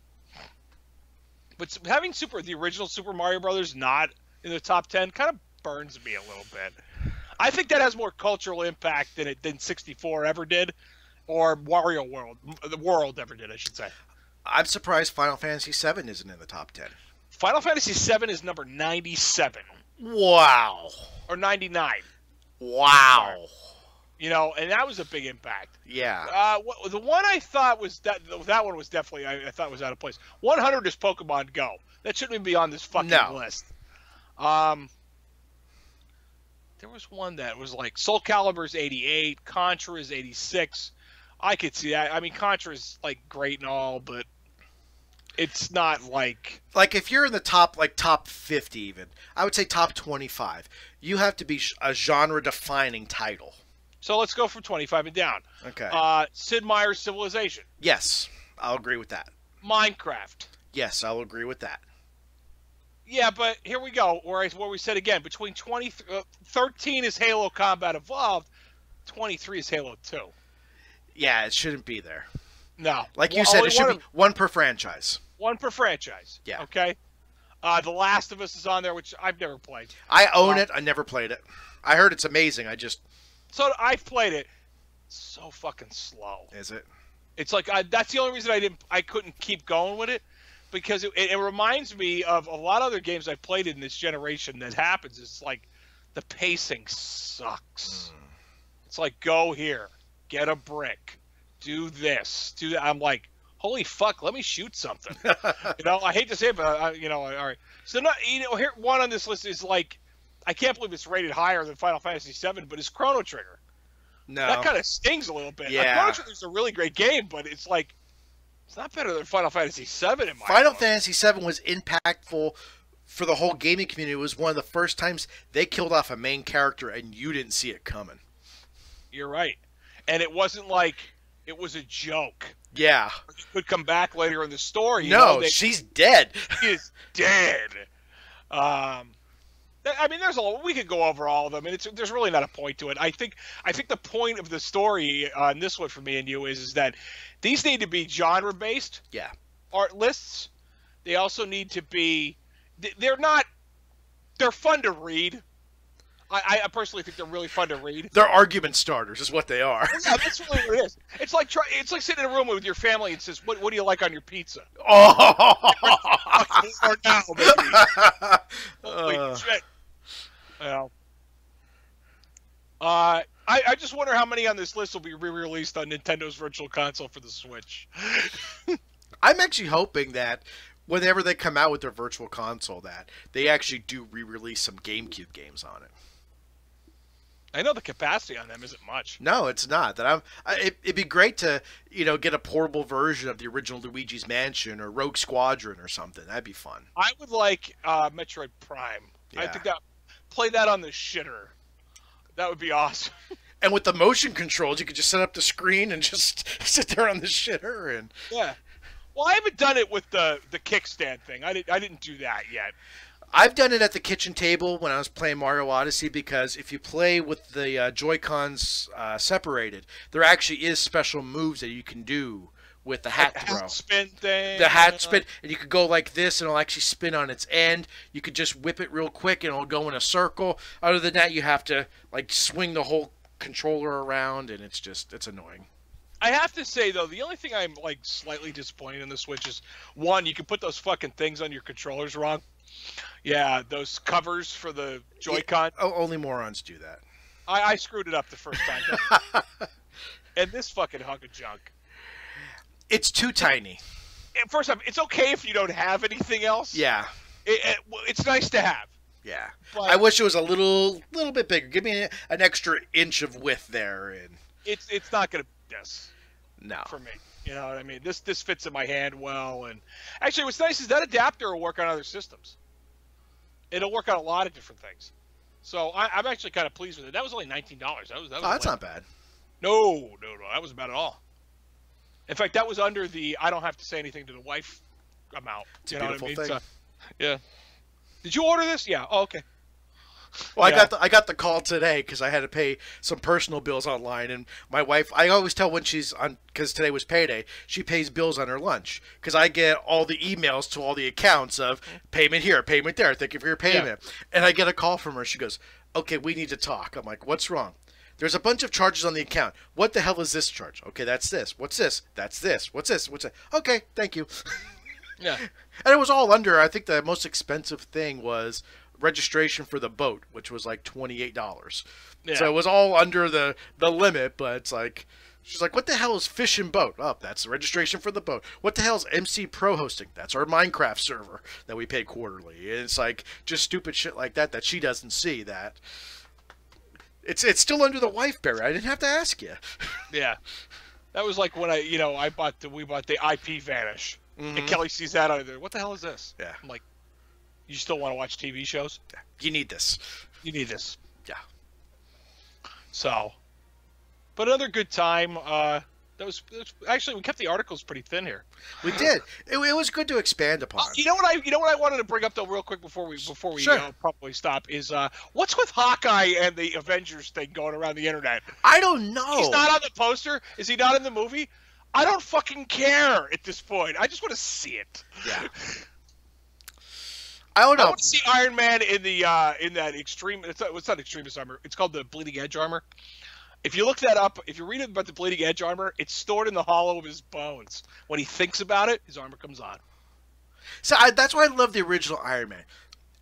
But having the original Super Mario Brothers not in the top 10 kind of burns me a little bit. I think that has more cultural impact than 64 ever did, or Wario World, the World ever did, I should say. I'm surprised Final Fantasy VII isn't in the top 10. Final Fantasy VII is number 97. Wow. Or 99. Wow. You know, and that was a big impact. Yeah. The one I thought was that one was definitely I thought was out of place. 100 is Pokemon Go. That shouldn't even be on this fucking list. There was one that was like Soul Calibur's 88, Contra is 86. I could see that. I mean, Contra is like great and all, but it's not like if you're in the top 50 even. I would say top 25. You have to be a genre defining title. So let's go from 25 and down. Okay. Sid Meier's Civilization. Yes, I'll agree with that. Minecraft. Yes, I'll agree with that. Yeah, but here we go. Where we said again, between 13 is Halo Combat Evolved, 23 is Halo 2. Yeah, it shouldn't be there. No. Like you said, it should be one per franchise. One per franchise. Yeah. Okay. The Last of Us is on there, which I've never played. I own it. I never played it. I heard it's amazing. So I've played it. It's so fucking slow. Is it? It's like that's the only reason I couldn't keep going with it, because it reminds me of a lot of other games I've played in this generation that happens. It's like the pacing sucks. It's like, go here, get a brick, do this, do that. I'm like, holy fuck, let me shoot something. I hate to say it, but all right. So here one on this list is like, I can't believe it's rated higher than Final Fantasy VII, but it's Chrono Trigger. No. That kind of stings a little bit. Yeah. Chrono Trigger is a really great game, but it's like, it's not better than Final Fantasy VII in my Final Fantasy VII was impactful for the whole gaming community. It was one of the first times they killed off a main character and you didn't see it coming. You're right. And it wasn't like it was a joke. Yeah. She could come back later in the story. She's dead. She is dead. I mean, we could go over all of them, and there's really not a point to it. I think the point of the story on this one for me and you is that these need to be genre based. Yeah. Art lists. They also need to be. They're fun to read. I personally think they're really fun to read. They're argument starters, is what they are. Yeah, that's really what it is. It's like sitting in a room with your family and says, "What do you like on your pizza?" Oh. Or now, baby. Holy shit. Well, I just wonder how many on this list will be re-released on Nintendo's Virtual Console for the Switch. I'm actually hoping that whenever they come out with their Virtual Console, that they actually do re-release some GameCube games on it. I know the capacity on them isn't much. No, it's not. It'd be great to get a portable version of the original Luigi's Mansion or Rogue Squadron or something. That'd be fun. I would like Metroid Prime. Yeah. I think play that on the shitter. That would be awesome. And with the motion controls, you could just set up the screen and just sit there on the shitter and. Yeah. Well, I haven't done it with the kickstand thing. I didn't do that yet. I've done it at the kitchen table when I was playing Mario Odyssey, because if you play with the Joy-Cons separated, there actually is special moves that you can do with the hat like throw. Hat spin thing. The hat spin, and you could go like this, and it'll actually spin on its end. You could just whip it real quick, and it'll go in a circle. Other than that, you have to like swing the whole controller around, and it's annoying. I have to say though, the only thing I'm like slightly disappointed in the Switch is, one, you can put those fucking things on your controllers wrong. Yeah, those covers for the Joy-Con. Yeah, only morons do that. I screwed it up the first time. And this fucking hunk of junk. It's too tiny. First off, it's okay if you don't have anything else. Yeah. It's nice to have. Yeah. But I wish it was a little bit bigger. Give me an extra inch of width there, and it's not gonna this. No. For me. You know what I mean? This fits in my hand well, and actually what's nice is that adapter will work on other systems. It'll work on a lot of different things. So I'm actually kind of pleased with it. That was only $19. That was that's not bad. No, that wasn't bad at all. In fact, that was under the I don't have to say anything to the wife amount. It's a beautiful thing. So, yeah. Did you order this? Yeah. Oh, okay. Well, yeah. I got the call today because I had to pay some personal bills online, and my wife, I always tell when she's on, because today was payday, she pays bills on her lunch, because I get all the emails to all the accounts of payment here, payment there, thank you for your payment, and I get a call from her. She goes, okay, we need to talk. I'm like, what's wrong? There's a bunch of charges on the account. What the hell is this charge? Okay, that's this. What's this? That's this. What's this? What's that? Okay, thank you. Yeah. And it was all under, I think the most expensive thing was registration for the boat, which was like $28. Yeah. So it was all under the limit, but it's like, she's like, what the hell is Fish and Boat? Oh, that's the registration for the boat. What the hell is MC Pro hosting? That's our Minecraft server that we pay quarterly. And it's like just stupid shit like that she doesn't see that. It's still under the wife, Barry. I didn't have to ask you. Yeah. That was like when we bought the IP Vanish. Mm-hmm. And Kelly sees that out there. What the hell is this? Yeah. I'm like, you still want to watch TV shows? Yeah. You need this. You need this. Yeah. So, but another good time. That was actually, we kept the articles pretty thin here. We did. It was good to expand upon. You know what I wanted to bring up though, real quick before we Sure. probably stop is what's with Hawkeye and the Avengers thing going around the internet? I don't know. He's not on the poster. Is he not in the movie? I don't fucking care at this point. I just want to see it. Yeah. I don't know. I want to see Iron Man in the in that extreme. It's not extremist armor. It's called the Bleeding Edge armor. If you look that up, if you read about the Bleeding Edge armor, it's stored in the hollow of his bones. When he thinks about it, his armor comes on. So that's why I love the original Iron Man.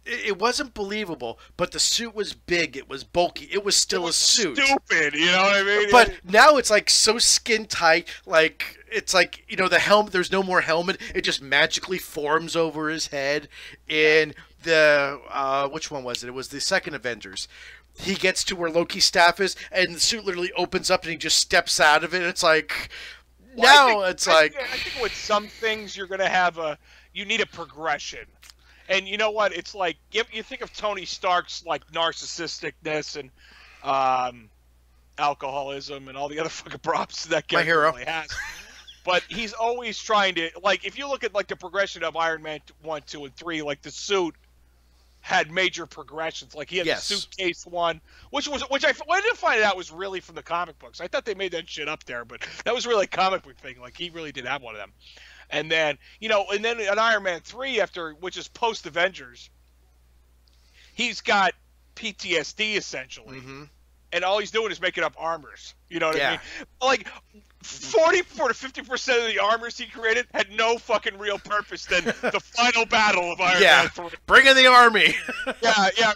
It wasn't believable, but the suit was big. It was bulky. It was still a suit. Stupid, you know what I mean? But now it's like so skin tight. Like it's like, you know, the helmet. There's no more helmet. It just magically forms over his head. In the which one was it? It was the second Avengers. He gets to where Loki's staff is, and the suit literally opens up, and he just steps out of it. It's like I think with some things you're gonna have you need a progression. And you know what? It's like you think of Tony Stark's like narcissisticness and alcoholism and all the other fucking props that guy really has. But he's always trying to, like, if you look at like the progression of Iron Man 1, 2, and 3, like the suit had major progressions. Like he had the suitcase one, which I didn't find out was really from the comic books. I thought they made that shit up there, but that was really a comic book thing. Like he really did have one of them. And then, in Iron Man 3, which is post Avengers, he's got PTSD essentially. Mm-hmm. And all he's doing is making up armors. You know what I mean? Like 44 to 50% of the armors he created had no fucking real purpose than the final battle of Iron Man 3. Bring in the army.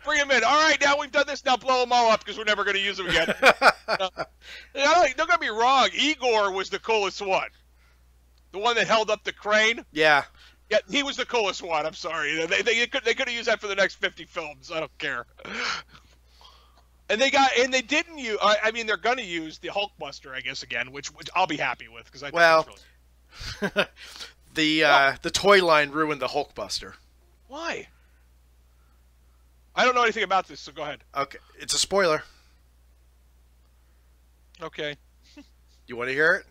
Bring him in. All right, now we've done this. Now blow them all up because we're never going to use them again. Don't get me wrong. Igor was the coolest one. The one that held up the crane? Yeah. Yeah, he was the coolest one. I'm sorry. They could have used that for the next 50 films. I don't care. And they didn't use. I mean, they're gonna use the Hulkbuster, I guess, again, which I'll be happy with because I think it's really... the toy line ruined the Hulkbuster. Why? I don't know anything about this, so go ahead. Okay, it's a spoiler. Okay. You want to hear it?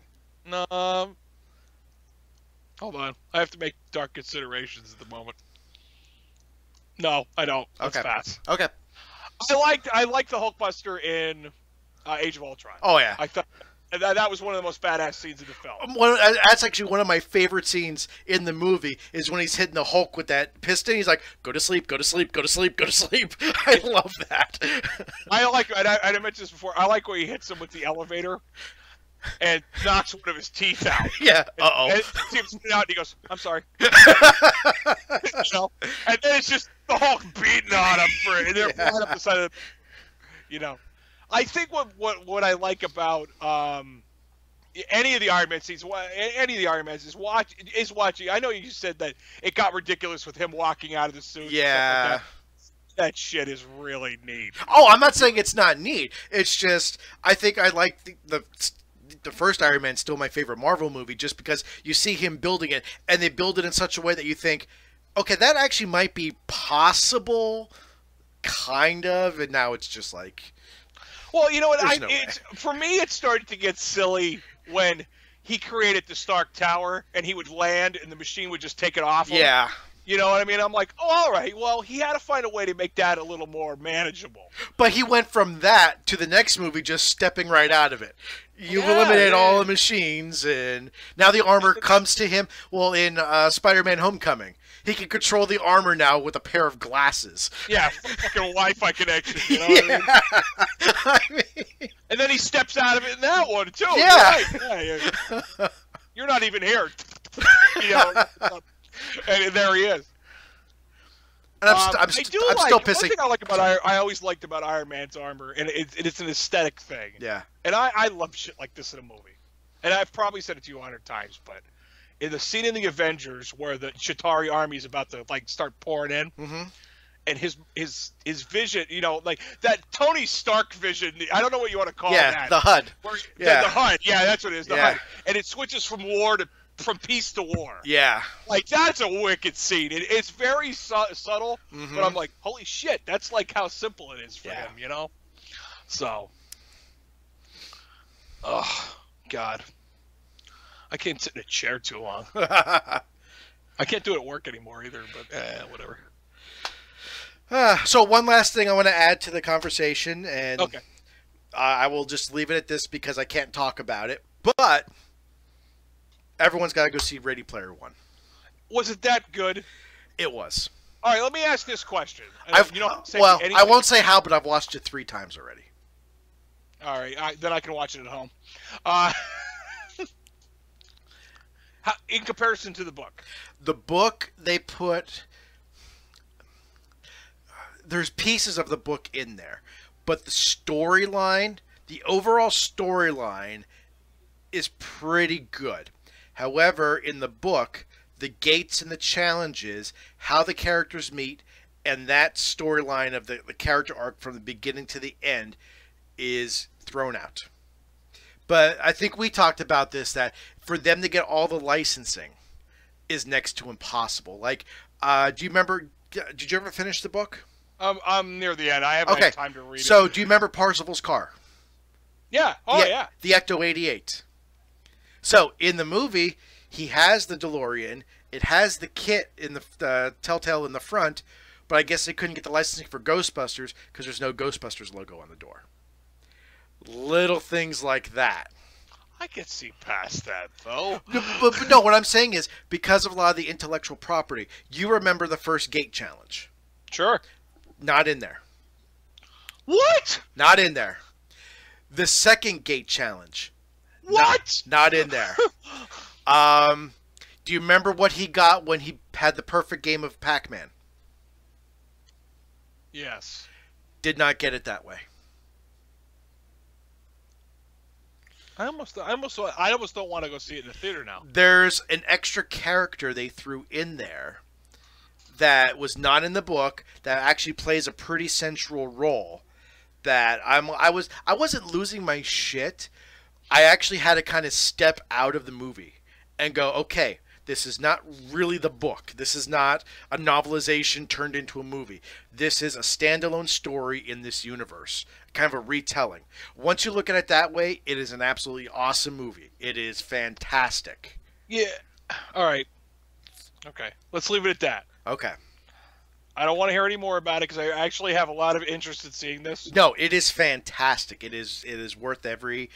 No. Hold on. I have to make dark considerations at the moment. No, I don't. Let's Okay. pass. Okay. I liked the Hulkbuster in Age of Ultron. Oh yeah. I thought that was one of the most badass scenes of the film. That's actually one of my favorite scenes in the movie is when he's hitting the Hulk with that piston. He's like, "Go to sleep, go to sleep, go to sleep, go to sleep." I love that. I like, and I mentioned this before. I like when he hits him with the elevator and knocks one of his teeth out. Yeah. And he seems out, and he goes, "I'm sorry." And then it's just the Hulk beating on him and they're flying up the side of the. I think what I like about any of the Iron Man scenes, any of the Iron Mans is watching. I know you said that it got ridiculous with him walking out of the suit. Yeah. And stuff like that shit is really neat. Oh, I'm not saying it's not neat. It's just I think I like the first Iron Man still my favorite Marvel movie just because you see him building it and they build it in such a way that you think, okay, that actually might be possible, kind of, and now it's just like. Well, you know what? For me, it started to get silly when he created the Stark Tower and he would land and the machine would just take it off him. Yeah. You know what I mean? I'm like, oh, all right. Well, he had to find a way to make that a little more manageable. But he went from that to the next movie just stepping right out of it. You eliminate all the machines, and now the armor comes to him. Well, in Spider-Man Homecoming, he can control the armor now with a pair of glasses. Yeah, fucking Wi-Fi connection. You know what I mean? And then he steps out of it in that one, too. Yeah. Yeah. You're not even here. And there he is. And I'm still pissing. One thing I always liked about Iron Man's armor, and it's an aesthetic thing. Yeah. And I love shit like this in a movie. And I've probably said it to you 100 times, but in the scene in the Avengers where the Chitauri army is about to start pouring in, and his vision, like that Tony Stark vision. I don't know what you want to call that. Yeah, the HUD. The HUD. Yeah, that's what it is. The HUD. And it switches from peace to war. Yeah. Like, that's a wicked scene. It's very subtle, but I'm like, holy shit, that's like how simple it is for him, So, oh, God. I can't sit in a chair too long. I can't do it at work anymore either, but whatever. So one last thing I want to add to the conversation, and okay. I will just leave it at this because I can't talk about it, but everyone's got to go see Ready Player One. Was it that good? It was. All right, let me ask this question. I won't say how, but I've watched it 3 times already. All right, then I can watch it at home. In comparison to the book? The book, they put... There's pieces of the book in there, but the storyline, the overall storyline is pretty good. However, in the book, the gates and the challenges, how the characters meet, and that storyline of the character arc from the beginning to the end is thrown out. But I think we talked about this, that for them to get all the licensing is next to impossible. Like, do you remember, did you ever finish the book? I'm near the end. I haven't had time to read it. So, do you remember Parsifal's car? Yeah. Oh, yeah. The Ecto-88. So, in the movie, he has the DeLorean. It has the kit in the Telltale in the front, but I guess they couldn't get the licensing for Ghostbusters because there's no Ghostbusters logo on the door. Little things like that. I could see past that, though. But no, what I'm saying is, because of a lot of the intellectual property, you remember the first gate challenge. Sure. Not in there. What? Not in there. The second gate challenge. What? Not in there. Do you remember what he got when he had the perfect game of Pac-Man? Yes. Did not get it that way. I almost don't want to go see it in the theater now. There's an extra character they threw in there that was not in the book that actually plays a pretty central role. That I wasn't losing my shit. I actually had to kind of step out of the movie and go, okay, this is not really the book. This is not a novelization turned into a movie. This is a standalone story in this universe, kind of a retelling. Once you look at it that way, it is an absolutely awesome movie. It is fantastic. Yeah. All right. Okay. Let's leave it at that. Okay. I don't want to hear any more about it because I actually have a lot of interest in seeing this. No, it is fantastic. It is worth every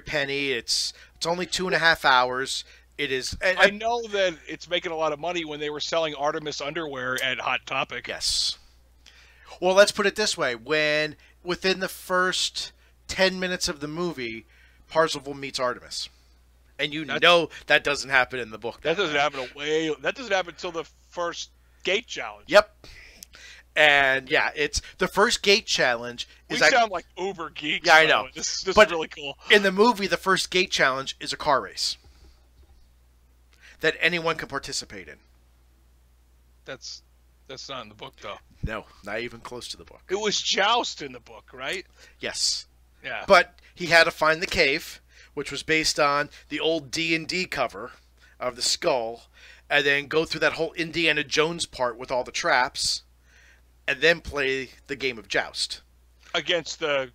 penny. It's only 2.5 hours. It is. I know that it's making a lot of money when they were selling Artemis underwear at Hot Topic. Yes. Well, let's put it this way: within the first 10 minutes of the movie, Parzival meets Artemis, and know that doesn't happen in the book. That doesn't happen That doesn't happen until the first gate challenge. Yep. And yeah, it's the first gate challenge. We sound like uber geeks. Yeah, I know. This is really cool. In the movie, the first gate challenge is a car race that anyone can participate in. That's not in the book, though. No, not even close to the book. It was Joust in the book, right? Yes. Yeah. But he had to find the cave, which was based on the old D&D cover of the skull, and then go through that whole Indiana Jones part with all the traps, and then play the game of Joust against the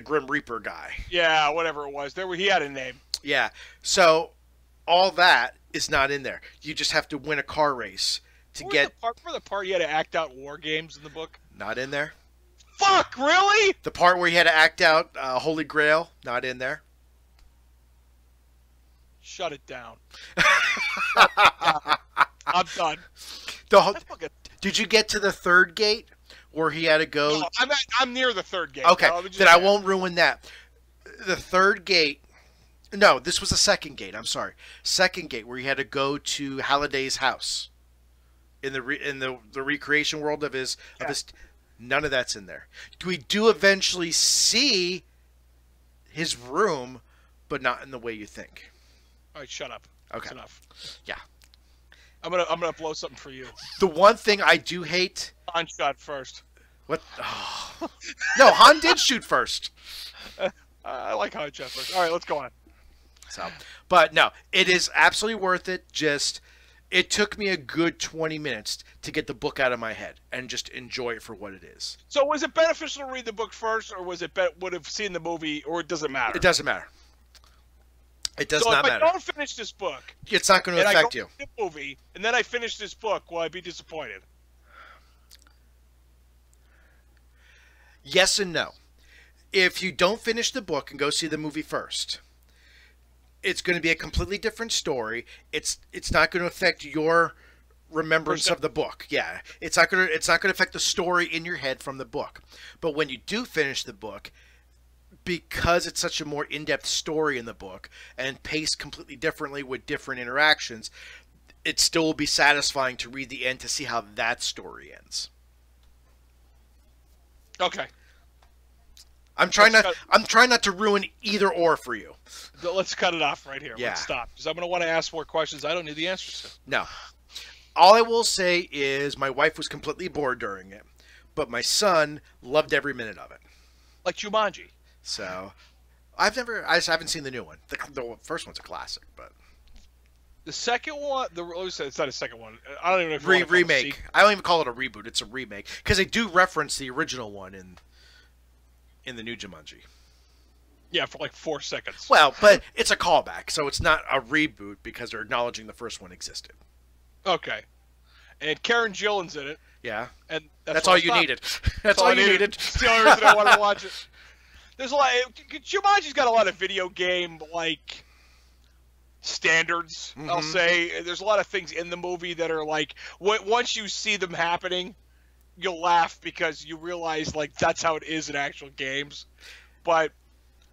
Grim Reaper guy. Yeah, whatever it was. He had a name. Yeah. So all that is not in there. You just have to win a car race to get. For the part you had to act out war games in the book. Not in there. Fuck! Really? The part where you had to act out Holy Grail. Not in there. Shut it down. I'm done. Did you get to the third gate where he had to go? No, I'm near the third gate. Okay, then I won't ruin that. The third gate. No, this was the second gate. I'm sorry. Second gate where he had to go to Halliday's house in the recreation world of his. None of that's in there. We do eventually see his room, but not in the way you think. All right, shut up. Okay. That's enough. Yeah. I'm gonna blow something for you. The one thing I do hate. Han shot first. What? Oh. No, Han did shoot first. I like Han shot first. All right, let's go on. So, but no, it is absolutely worth it. Just, it took me a good 20 minutes to get the book out of my head and just enjoy it for what it is. So, was it beneficial to read the book first, or was it would have seen the movie, or it doesn't matter? It doesn't matter. It does not matter. So if I don't finish this book, it's not going to affect you. The movie, and then I finish this book, will I be disappointed? Yes and no. If you don't finish the book and go see the movie first, it's going to be a completely different story. It's not going to affect your remembrance of the book. Yeah, it's not going to affect the story in your head from the book. But when you do finish the book, because it's such a more in-depth story in the book and paced completely differently with different interactions, it still will be satisfying to read the end to see how that story ends. Okay. I'm trying not to ruin either or for you. Let's cut it off right here. Yeah. Let's stop, because I'm going to want to ask more questions I don't need the answers to. No. All I will say is my wife was completely bored during it, but my son loved every minute of it. Like Jumanji. So, I haven't seen the new one. The first one's a classic, but the second one, it's not a second one. I don't even know if you remake. I don't even call it a reboot. It's a remake because they do reference the original one in the new Jumanji. Yeah, for like 4 seconds. Well, but it's a callback, so it's not a reboot because they're acknowledging the first one existed. Okay. And Karen Gillan's in it. Yeah. And that's all you needed. That's all you needed. It's the only reason I wanted to watch it. There's a lot. Jumanji's got a lot of video game like standards. Mm-hmm. I'll say there's a lot of things in the movie that are like once you see them happening, you'll laugh because you realize like that's how it is in actual games. But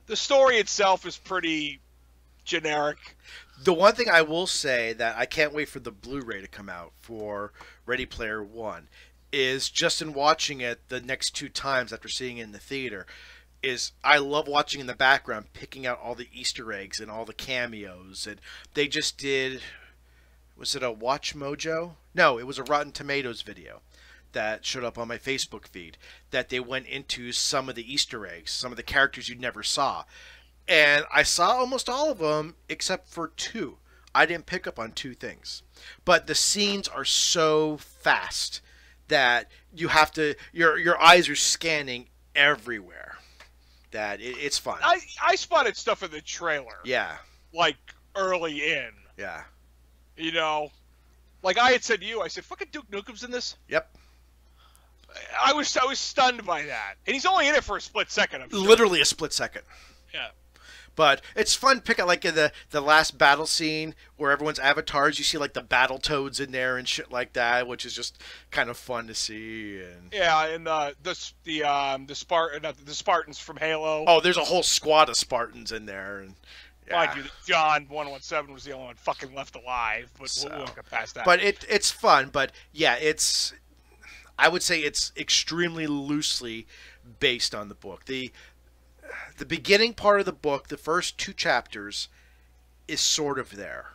the story itself is pretty generic. The one thing I will say that I can't wait for the Blu-ray to come out for Ready Player One is just in watching it the next 2 times after seeing it in the theater. Is I love watching in the background, picking out all the Easter eggs and all the cameos. And they just did, was it a Watch Mojo? No, it was a Rotten Tomatoes video that showed up on my Facebook feed that they went into some of the Easter eggs, some of the characters you never saw. And I saw almost all of them except for 2. I didn't pick up on 2 things. But the scenes are so fast that you have to, your eyes are scanning everywhere. That it's fun. I spotted stuff in the trailer. Yeah. Like early in. Yeah. You know, like I had said to you, I said, "Fucking Duke Nukem's in this." Yep. I was stunned by that, and he's only in it for a split second. I'm sure. Literally a split second. Yeah. But it's fun to pick out, like in the last battle scene where everyone's avatars, you see like the battle toads in there and shit like that, which is just kind of fun to see. And yeah, and the Spartans from Halo. Oh, there's a whole squad of Spartans in there, and yeah. Mind you, John 117 was the only one fucking left alive, but So, we won't get past that. But it's fun. But yeah, I would say it's extremely loosely based on the book. The beginning part of the book, the first 2 chapters, is sort of there.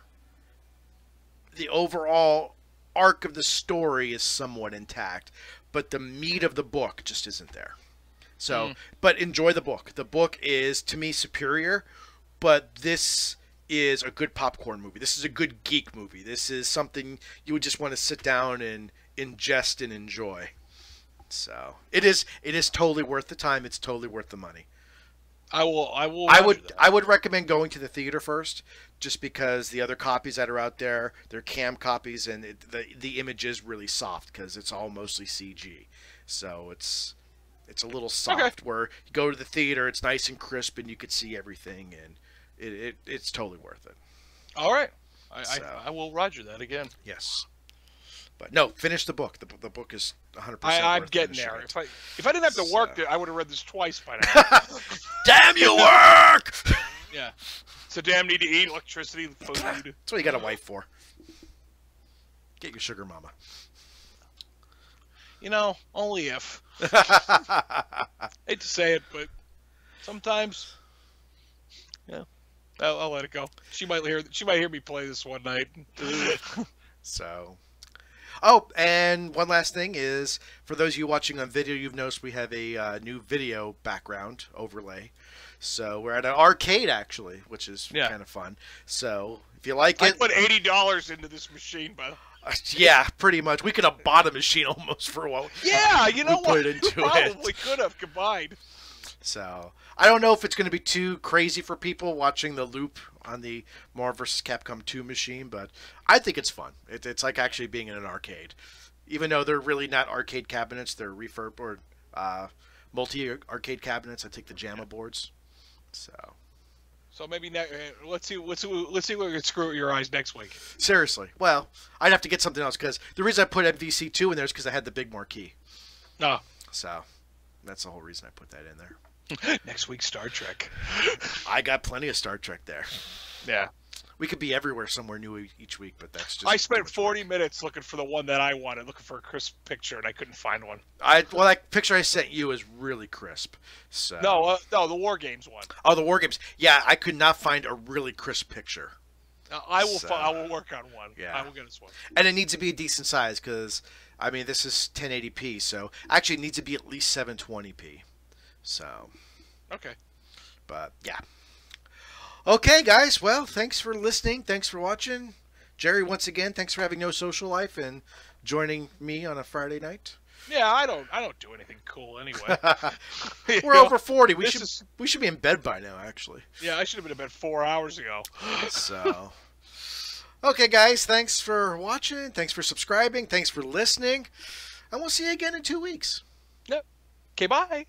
The overall arc of the story is somewhat intact, but the meat of the book just isn't there. So, but enjoy the book. The book is, to me, superior, but this is a good popcorn movie. This is a good geek movie. This is something you would just want to sit down and ingest and enjoy. So, it is totally worth the time. It's totally worth the money. I would recommend going to the theater first, just because the other copies that are out there, they're cam copies, and the image is really soft because it's all mostly CG. So it's a little soft. Okay. Where you go to the theater, it's nice and crisp, and you could see everything, and it's totally worth it. All right, I will roger that again. Yes. But no, finish the book. The book is 100%. I'm getting there. If I didn't have to work, I would have read this twice by now. Damn you, work! Yeah. So damn need to eat, electricity, food. That's what you got a wife for. Get your sugar mama. You know, only if. Hate to say it, but sometimes, yeah, I'll let it go. She might hear me play this one night. So. Oh, and one last thing is, for those of you watching on video, you've noticed we have a new video background overlay. So we're at an arcade, actually, which is kind of fun. So if you like it... I put $80 into this machine, by the way. Yeah, pretty much. We could have bought a machine almost for what you know what? Put into probably could have combined. So I don't know if it's going to be too crazy for people watching the loop on the Marvel vs. Capcom 2 machine, but I think it's fun. It's like actually being in an arcade. Even though they're really not arcade cabinets, they're refurb or multi-arcade cabinets. I take the JAMA boards. So maybe let's see what we can screw your eyes next week. Seriously. Well, I'd have to get something else, because the reason I put MVC 2 in there is because I had the big marquee. No. So that's the whole reason I put that in there. Next week, Star Trek. I got plenty of Star Trek there. Yeah. We could be everywhere somewhere new each week, but that's just... I spent 40 minutes looking for the one that I wanted, looking for a crisp picture, and I couldn't find one. Well, that picture I sent you is really crisp. So... No, the War Games one. Oh, the War Games. Yeah, I could not find a really crisp picture. I will work on one. Yeah. I will get us one. And it needs to be a decent size, because, I mean, this is 1080p, so actually it needs to be at least 720p. So... Okay. But, yeah. Okay, guys. Well, thanks for listening. Thanks for watching. Jerry, once again, thanks for having no social life and joining me on a Friday night. Yeah, I don't do anything cool anyway. We're over 40. We should be in bed by now, actually. Yeah, I should have been in bed 4 hours ago. So, okay, guys. Thanks for watching. Thanks for subscribing. Thanks for listening. And we'll see you again in 2 weeks. Yep. Okay, bye.